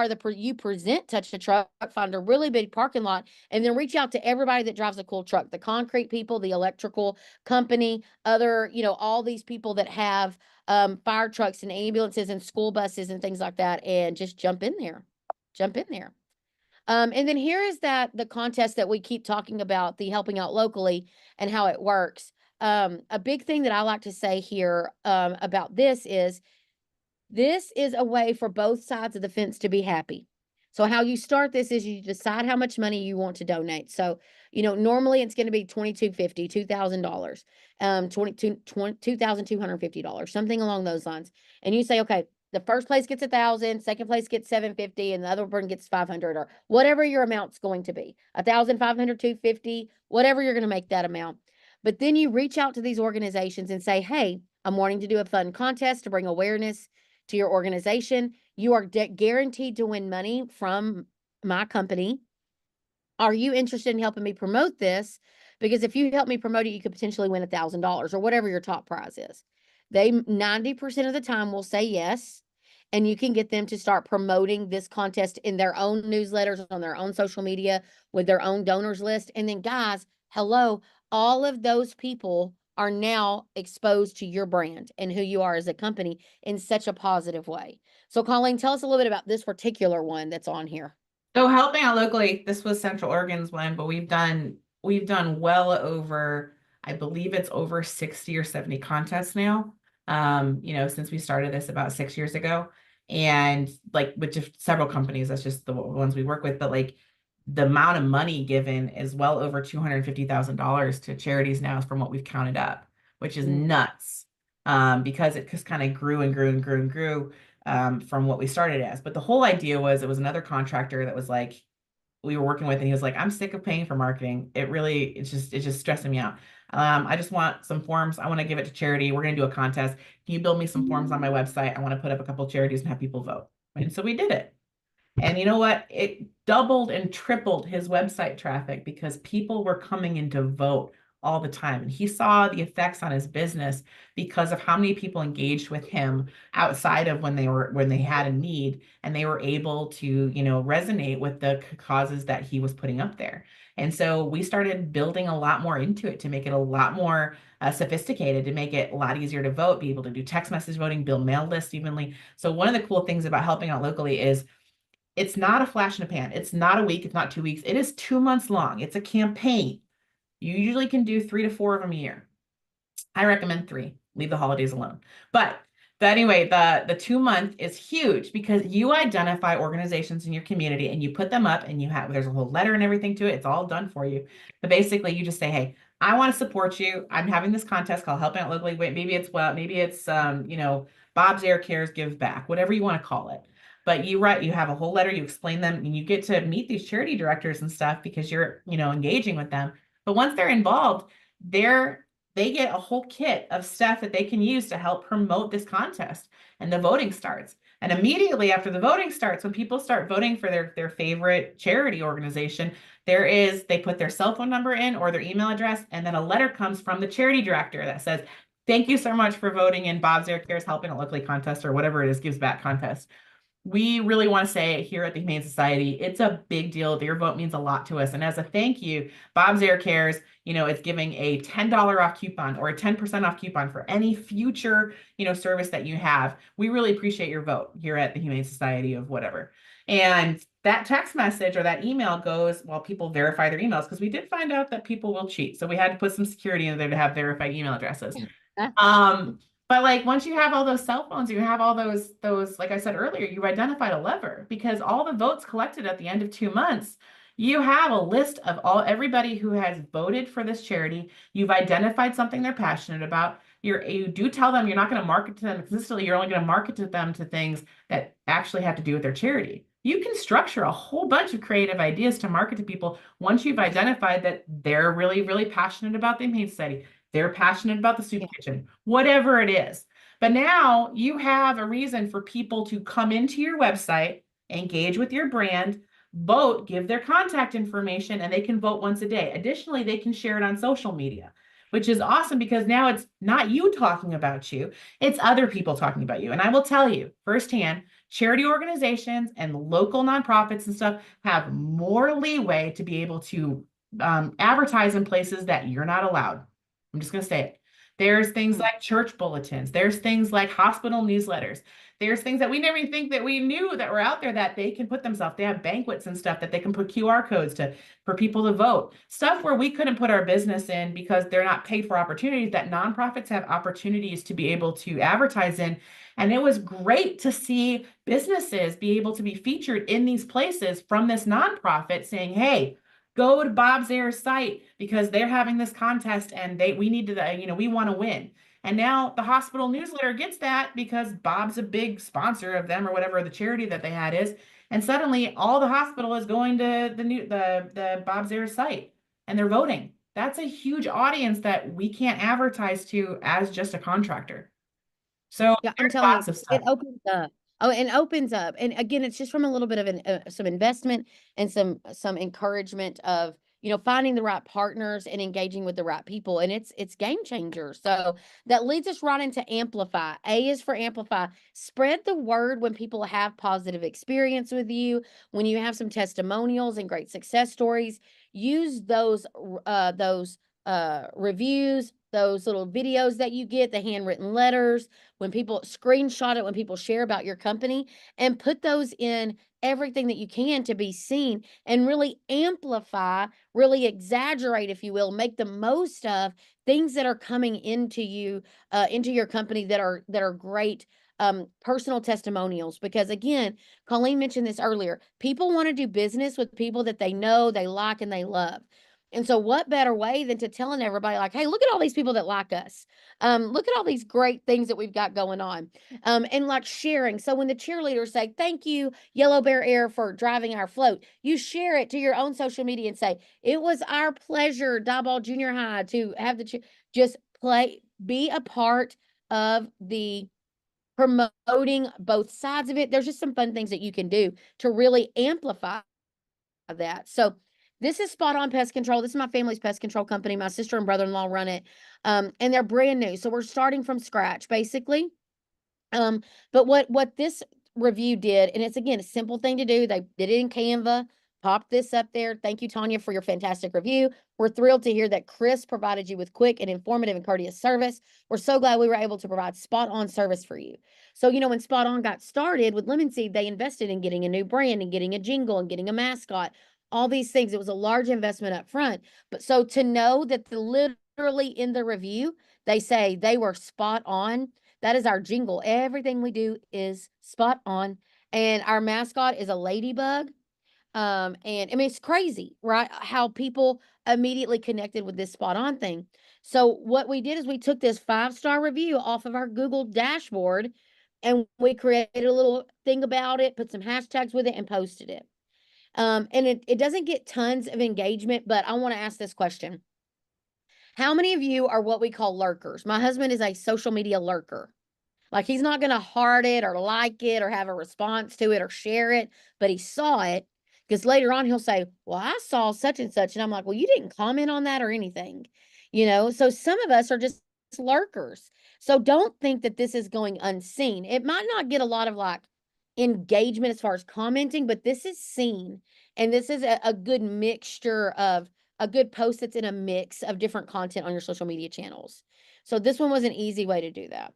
present Touch a Truck, find a really big parking lot, and then reach out to everybody that drives a cool truck, the concrete people, the electrical company, other, all these people that have fire trucks and ambulances and school buses and things like that, and just jump in there. Jump in there. And then here is the contest that we keep talking about, the helping out locally and how it works. A big thing that I like to say here about this is a way for both sides of the fence to be happy. So how you start this is you decide how much money you want to donate. So, normally it's going to be $2,250, $2,000, $2,250, something along those lines. And you say, okay, the first place gets 1,000, second place gets 750, and the other one gets 500, or whatever your amount's going to be, 1,500, 250, whatever you're going to make that amount. But then you reach out to these organizations and say, hey, I'm wanting to do a fun contest to bring awareness to your organization. You are guaranteed to win money from my company. Are you interested in helping me promote this? Because if you help me promote it, you could potentially win $1,000 or whatever your top prize is. They 90% of the time will say yes. And you can get them to start promoting this contest in their own newsletters, on their own social media, with their own donors list. And then, guys, hello, all of those people are now exposed to your brand and who you are as a company in such a positive way. So, Colleen, tell us a little bit about this particular one that's on here. So helping out locally, this was Central Oregon's one, but we've done well over, I believe it's over 60 or 70 contests now. Since we started this about 6 years ago. And like with just several companies, that's just the ones we work with, but like the amount of money given is well over $250,000 to charities now from what we've counted up, which is Mm. nuts. Because it just kind of grew and grew and grew and grew from what we started as. But the whole idea was it was another contractor that was like, we were working with, and he was like, I'm sick of paying for marketing. It's just stressing me out. I just want some forms. I want to give it to charity. We're going to do a contest. Can you build me some forms on my website? I want to put up a couple of charities and have people vote. And so we did it. And you know what? It doubled and tripled his website traffic because people were coming in to vote all the time. And he saw the effects on his business because of how many people engaged with him outside of when they had a need, and they were able to, resonate with the causes that he was putting up there. And so we started building a lot more into it to make it a lot more sophisticated, to make it a lot easier to vote, be able to do text message voting, build mail lists evenly. So one of the cool things about helping out locally is it's not a flash in the pan. It's not a week. It's not 2 weeks. It is 2 months long. It's a campaign. You usually can do 3 to 4 of them a year. I recommend 3. Leave the holidays alone. But anyway, the 2 month is huge because you identify organizations in your community and you put them up, and there's a whole letter and everything to it. It's all done for you. But basically you just say, hey, I want to support you. I'm having this contest called Helping Out Locally. Wait, maybe it's Bob's Air Cares Give Back, whatever you want to call it. But you have a whole letter, you explain them, and you get to meet these charity directors and stuff because you're, engaging with them. But once they're involved, they're they get a whole kit of stuff that they can use to help promote this contest. And the voting starts. And immediately after the voting starts, when people start voting for their favorite charity organization, they put their cell phone number in or their email address, and then a letter comes from the charity director that says, thank you so much for voting in Bob's Air Cares Helping Out Locally contest, or whatever it is, gives back contest. We really want to say here at the Humane Society, it's a big deal. Your vote means a lot to us. And as a thank you, Bob's Air Cares, it's giving a $10 off coupon or a 10% off coupon for any future, service that you have. We really appreciate your vote here at the Humane Society of whatever. And that text message or that email goes while people verify their emails, because we did find out that people will cheat. So we had to put some security in there to have verified email addresses. Um, but like once you have all those cell phones, you have all those, like I said earlier, you identified a lever, because all the votes collected at the end of 2 months, you have a list of everybody who has voted for this charity. You've identified something they're passionate about. You do tell them you're not going to market to them consistently. You're only going to market to them to things that actually have to do with their charity. You can structure a whole bunch of creative ideas to market to people once you've identified that they're really, really passionate about the Humane Society. They're passionate about the soup kitchen, whatever it is. But now you have a reason for people to come into your website, engage with your brand, vote, give their contact information, and they can vote once a day. Additionally, they can share it on social media, which is awesome because now it's not you talking about you, it's other people talking about you. And I will tell you firsthand, charity organizations and local nonprofits and stuff have more leeway to be able to advertise in places that you're not allowed. I'm just going to say it. There's things like church bulletins. There's things like hospital newsletters. There's things that we never even think that we knew that were out there that they can put themselves. They have banquets and stuff that they can put QR codes for people to vote. Stuff where we couldn't put our business in because they're not paid for opportunities, that nonprofits have opportunities to be able to advertise in. And it was great to see businesses be able to be featured in these places from this nonprofit saying, hey, go to Bob's Air site because they're having this contest and we need to, we want to win. And now the hospital newsletter gets that because Bob's a big sponsor of them or whatever the charity that they had is. And suddenly all the hospital is going to the Bob's Air site and they're voting. That's a huge audience that we can't advertise to as just a contractor. So Yeah, I'm there's telling you, lots of it stuff. opens up. Oh, and opens up. And again, it's just from a little bit of some investment and some encouragement of, finding the right partners and engaging with the right people. And it's game changer. So that leads us right into amplify. A is for amplify. Spread the word when people have positive experience with you, when you have some testimonials and great success stories. Use those reviews, those little videos that you get, the handwritten letters, when people screenshot it, when people share about your company, and put those in everything that you can to be seen and really amplify, really exaggerate, if you will, make the most of things that are coming into you, into your company that are great personal testimonials, because again, Colleen mentioned this earlier. People want to do business with people that they know, they like, and they love. And so, what better way than to telling everybody, like, hey, look at all these people that like us. Look at all these great things that we've got going on. And like sharing. So, when the cheerleaders say, thank you, Yellow Bear Air, for driving our float, you share it to your own social media and say, it was our pleasure, Diboll Junior High, to have just play, be a part of the promoting both sides of it. There's just some fun things that you can do to really amplify that. So this is Spot On Pest Control. This is my family's pest control company. My sister and brother-in-law run it. And they're brand new. So we're starting from scratch, basically. But what this review did, and it's again a simple thing to do. They did it in Canva, popped this up there. Thank you, Tanya, for your fantastic review. We're thrilled to hear that Chris provided you with quick and informative and courteous service. We're so glad we were able to provide spot on service for you. So, when Spot On got started with Lemon Seed, they invested in getting a new brand and getting a jingle and getting a mascot, all these things. It was a large investment up front. But so to know that literally in the review, they say they were spot on. That is our jingle. Everything we do is spot on. And our mascot is a ladybug. And I mean, it's crazy, right? How people immediately connected with this spot on thing. So what we did is we took this 5-star review off of our Google dashboard and we created a little thing about it, put some hashtags with it, and posted it. And it doesn't get tons of engagement, but I want to ask this question. How many of you are what we call lurkers? My husband is a social media lurker. Like, he's not going to heart it or like it or have a response to it or share it, but he saw it, because later on he'll say, well, I saw such and such. And I'm like, well, you didn't comment on that or anything, So some of us are just lurkers. So don't think that this is going unseen. It might not get a lot of like engagement as far as commenting, but this is seen. And this is a good mixture of a good post that's in a mix of different content on your social media channels. So this one was an easy way to do that.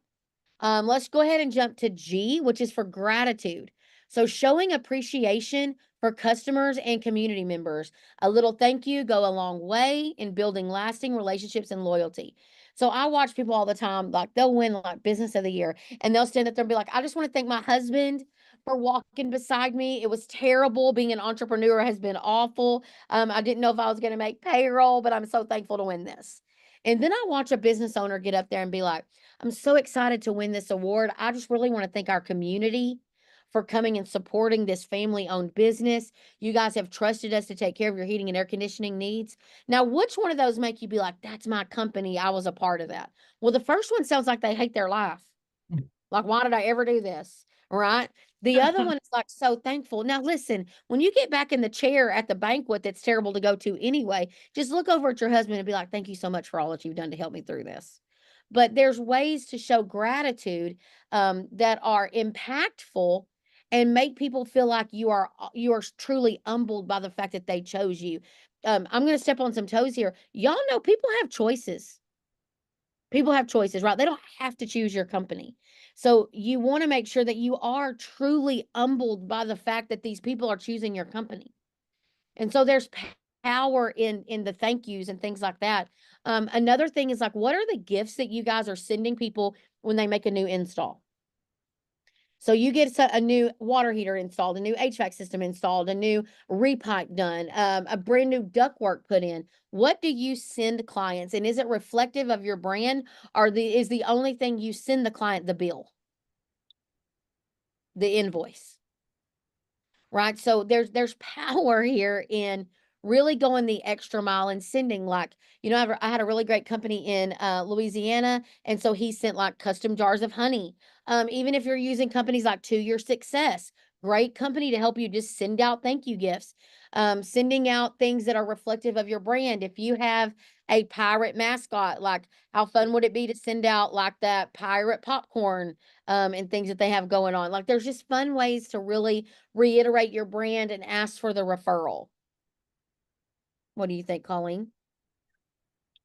Let's go ahead and jump to G, which is for gratitude. So showing appreciation for customers and community members. A little thank you go a long way in building lasting relationships and loyalty. So I watch people all the time, like they'll win like business of the year and they'll stand up there and be like, I just want to thank my husband for walking beside me. It was terrible. Being an entrepreneur has been awful. I didn't know if I was going to make payroll, but I'm so thankful to win this. And then I watch a business owner get up there and be like, I'm so excited to win this award. I just really want to thank our community for coming and supporting this family owned business. You guys have trusted us to take care of your heating and air conditioning needs. Now, which one of those make you be like, that's my company? I was a part of that. Well, the first one sounds like they hate their life. Like, why did I ever do this? Right. The other one is like, so thankful. Now, listen, when you get back in the chair at the banquet that's terrible to go to anyway, just look over at your husband and be like, thank you so much for all that you've done to help me through this. But there's ways to show gratitude that are impactful and make people feel like you are truly humbled by the fact that they chose you. I'm going to step on some toes here. Y'all know people have choices. People have choices, right? They don't have to choose your company. So you want to make sure that you are truly humbled by the fact that these people are choosing your company. And so there's power in the thank yous and things like that. Another thing is like, what are the gifts that you guys are sending people when they make a new install? So you get a new water heater installed, a new HVAC system installed, a new repipe done, a brand new ductwork put in. What do you send clients? And is it reflective of your brand, or is the only thing you send the client the bill, the invoice? Right? So there's power here in really going the extra mile and sending, like, I had a really great company in Louisiana, and so he sent like custom jars of honey. Even if you're using companies like To Your Success, great company to help you just send out thank you gifts. Sending out things that are reflective of your brand. If you have a pirate mascot, like, how fun would it be to send out like that pirate popcorn and things that they have going on? Like, there's just fun ways to really reiterate your brand and ask for the referral. What do you think, Colleen?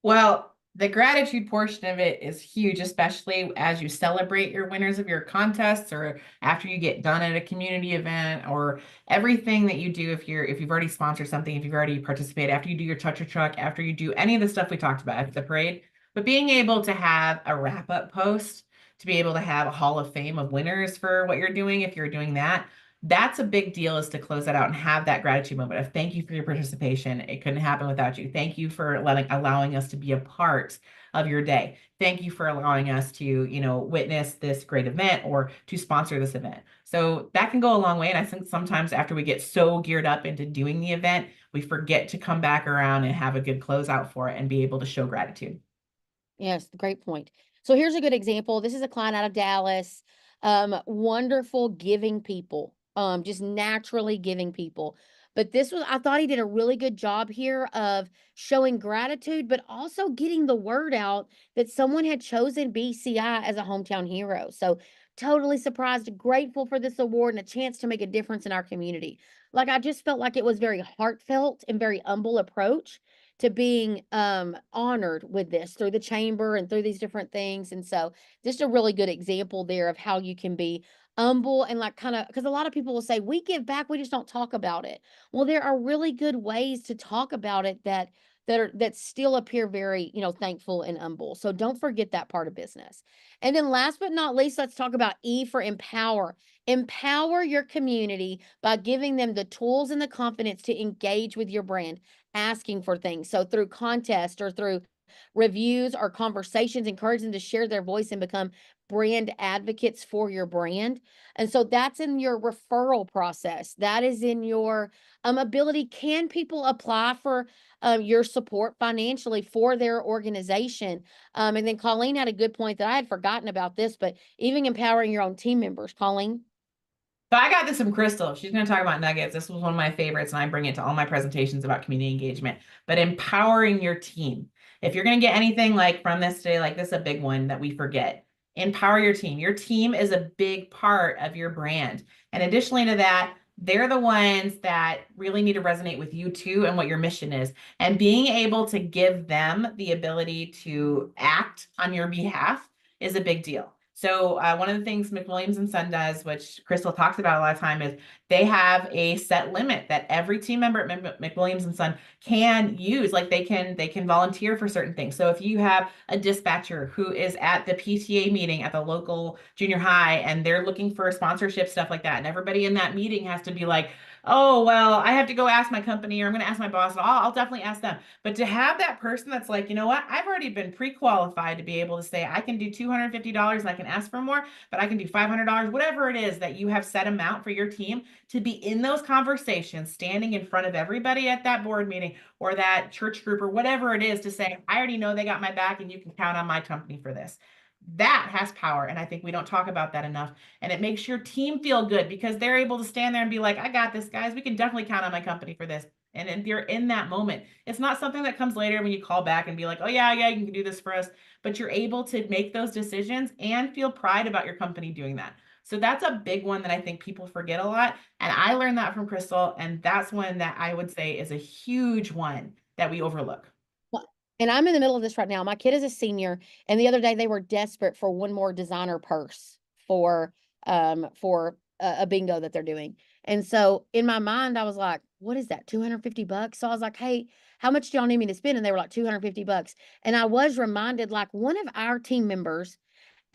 Well, the gratitude portion of it is huge, especially as you celebrate your winners of your contests or after you get done at a community event, or everything that you do. If you've already sponsored something, if you've already participated, after you do your touch a truck, after you do any of the stuff we talked about at the parade, but being able to have a wrap up post to be able to have a hall of fame of winners for what you're doing, if you're doing that, that's a big deal, is to close that out and have that gratitude moment of thank you for your participation. It couldn't happen without you. Thank you for allowing us to be a part of your day. Thank you for allowing us to, witness this great event or to sponsor this event. So that can go a long way. And I think sometimes after we get so geared up into doing the event, we forget to come back around and have a good closeout for it and be able to show gratitude. Yes, great point. So here's a good example. This is a client out of Dallas. Wonderful giving people. Just naturally giving people. But I thought he did a really good job here of showing gratitude, but also getting the word out that someone had chosen BCI as a hometown hero. So totally surprised, grateful for this award and a chance to make a difference in our community. Like I just felt like it was very heartfelt and very humble approach to being honored with this through the chamber and through these different things. And so just a really good example there of how you can be humble and like kind of, because a lot of people will say we give back, we just don't talk about it. Well, there are really good ways to talk about it that still appear very, thankful and humble. So don't forget that part of business. And then last but not least, let's talk about E for empower. Empower your community by giving them the tools and the confidence to engage with your brand, asking for things. So through contest or through reviews or conversations, encourage them to share their voice and become brand advocates for your brand. And so that's in your referral process. That is in your ability. Can people apply for your support financially for their organization? And then Colleen had a good point that I had forgotten about this, but even empowering your own team members. Colleen? So I got this from Crystal. She's going to talk about nuggets. This was one of my favorites, and I bring it to all my presentations about community engagement. But empowering your team. If you're going to get anything like from this today, like this is a big one that we forget. Empower your team. Your team is a big part of your brand. And additionally to that, they're the ones that really need to resonate with you too and what your mission is. And being able to give them the ability to act on your behalf is a big deal. So one of the things McWilliams and Son does, which Crystal talks about a lot of time, is they have a set limit that every team member at McWilliams and Son can use. Like they can volunteer for certain things. So if you have a dispatcher who is at the PTA meeting at the local junior high and they're looking for sponsorship stuff like that, and everybody in that meeting has to be like, oh, well, I have to go ask my company, or I'm going to ask my boss. I'll definitely ask them. But to have that person that's like, you know what, I've already been pre-qualified to be able to say, I can do $250 and I can ask for more, but I can do $500, whatever it is that you have set amount for your team to be in those conversations, standing in front of everybody at that board meeting or that church group or whatever it is to say, I already know they got my back and you can count on my company for this. That has power. And I think we don't talk about that enough. And it makes your team feel good because they're able to stand there and be like, I got this, guys. We can definitely count on my company for this. And you're in that moment. It's not something that comes later when you call back and be like, oh, yeah, you can do this for us. But you're able to make those decisions and feel pride about your company doing that. So that's a big one that I think people forget a lot. And I learned that from Crystal. And that's one that I would say is a huge one that we overlook. Well, and I'm in the middle of this right now. My kid is a senior, and the other day they were desperate for one more designer purse for a bingo that they're doing. And so in my mind, I was like, what is that? $250? So I was like, hey, how much do y'all need me to spend? And they were like $250. And I was reminded, like, one of our team members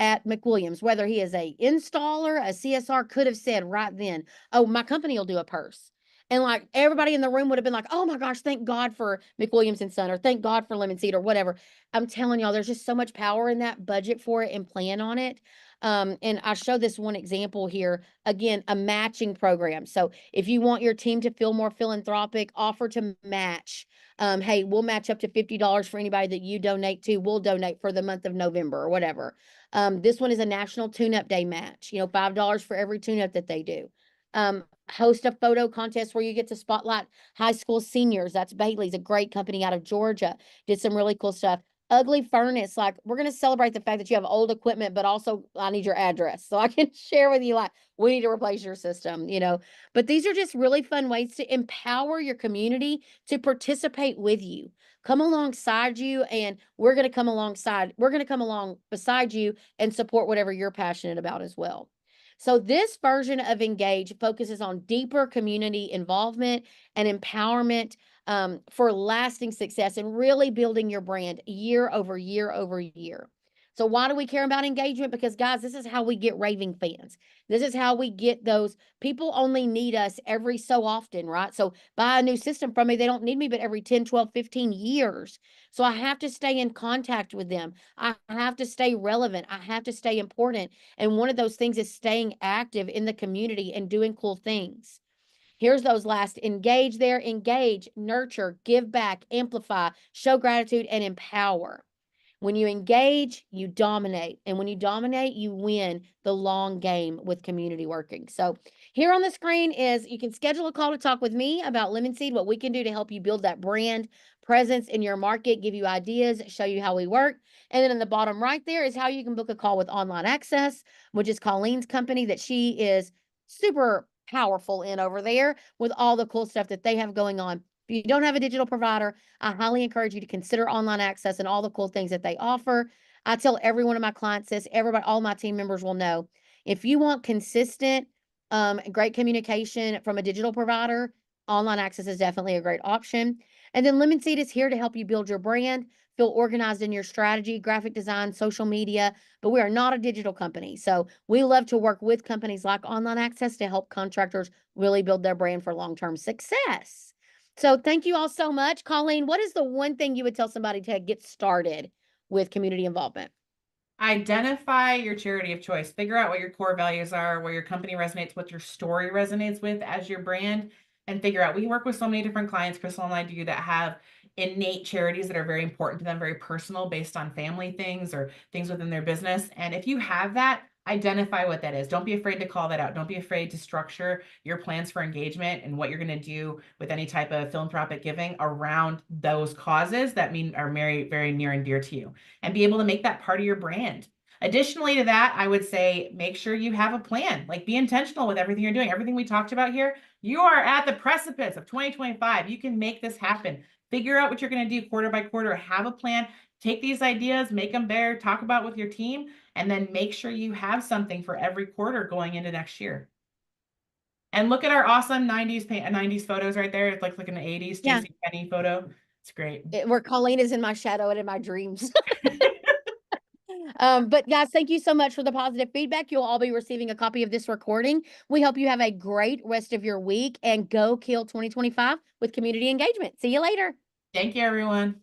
at McWilliams, whether he is a installer, a CSR, could have said right then, oh, my company will do a purse. And like everybody in the room would have been like, oh my gosh, thank God for McWilliams and Son, or thank God for Lemon Seed, or whatever. I'm telling y'all, there's just so much power in that. Budget for it and plan on it. And I show this one example here. Again, a matching program. So if you want your team to feel more philanthropic, offer to match. Hey, we'll match up to $50 for anybody that you donate to. We'll donate for the month of November or whatever. This one is a National Tune-Up Day match, $5 for every tune-up that they do. Host a photo contest where you get to spotlight high school seniors. That's Bailey's, a great company out of Georgia. Did some really cool stuff. Ugly Furnace, like we're going to celebrate the fact that you have old equipment, but also I need your address so I can share with you, like, we need to replace your system. But these are just really fun ways to empower your community to participate with you, come alongside you, and we're going to come along beside you and support whatever you're passionate about as well. So this version of Engage focuses on deeper community involvement and empowerment for lasting success and really building your brand year over year over year. So why do we care about engagement? Because guys, this is how we get raving fans. This is how we get those people only need us every so often, right? So buy a new system from me. They don't need me, but every 10, 12, 15 years. So I have to stay in contact with them. I have to stay relevant. I have to stay important. And one of those things is staying active in the community and doing cool things. Here's those last: engage there, engage, nurture, give back, amplify, show gratitude, and empower. When you engage, you dominate. And when you dominate, you win the long game with community working. So, here on the screen is you can schedule a call to talk with me about Lemon Seed, what we can do to help you build that brand presence in your market, give you ideas, show you how we work. And then in the bottom right there is how you can book a call with Online Access, which is Colleen's company that she is super powerful in over there with all the cool stuff that they have going on. If you don't have a digital provider, I highly encourage you to consider Online Access and all the cool things that they offer. I tell every one of my clients this, everybody, all my team members will know. If you want consistent, great communication from a digital provider, Online Access is definitely a great option. And then Lemon Seed is here to help you build your brand, feel organized in your strategy, graphic design, social media, but we are not a digital company. So we love to work with companies like Online Access to help contractors really build their brand for long-term success. So thank you all so much. Colleen, what is the one thing you would tell somebody to get started with community involvement? Identify your charity of choice. Figure out what your core values are, where your company resonates, what your story resonates with as your brand, and figure out. We work with so many different clients, Crystal and I do, that have innate charities that are very important to them, very personal, based on family things or things within their business. And if you have that, identify what that is. Don't be afraid to call that out. Don't be afraid to structure your plans for engagement and what you're going to do with any type of philanthropic giving around those causes that are very, very near and dear to you, and be able to make that part of your brand. Additionally to that, I would say make sure you have a plan. Like, be intentional with everything you're doing. Everything we talked about here, you are at the precipice of 2025. You can make this happen. Figure out what you're going to do quarter by quarter. Have a plan. Take these ideas, make them better, talk about with your team, and then make sure you have something for every quarter going into next year. And look at our awesome 90s photos right there. It's like an 80s Yeah. JC Penney photo. It's great. Where Colleen is in my shadow and in my dreams. But guys, thank you so much for the positive feedback. You'll all be receiving a copy of this recording. We hope you have a great rest of your week and go kill 2025 with community engagement. See you later. Thank you, everyone.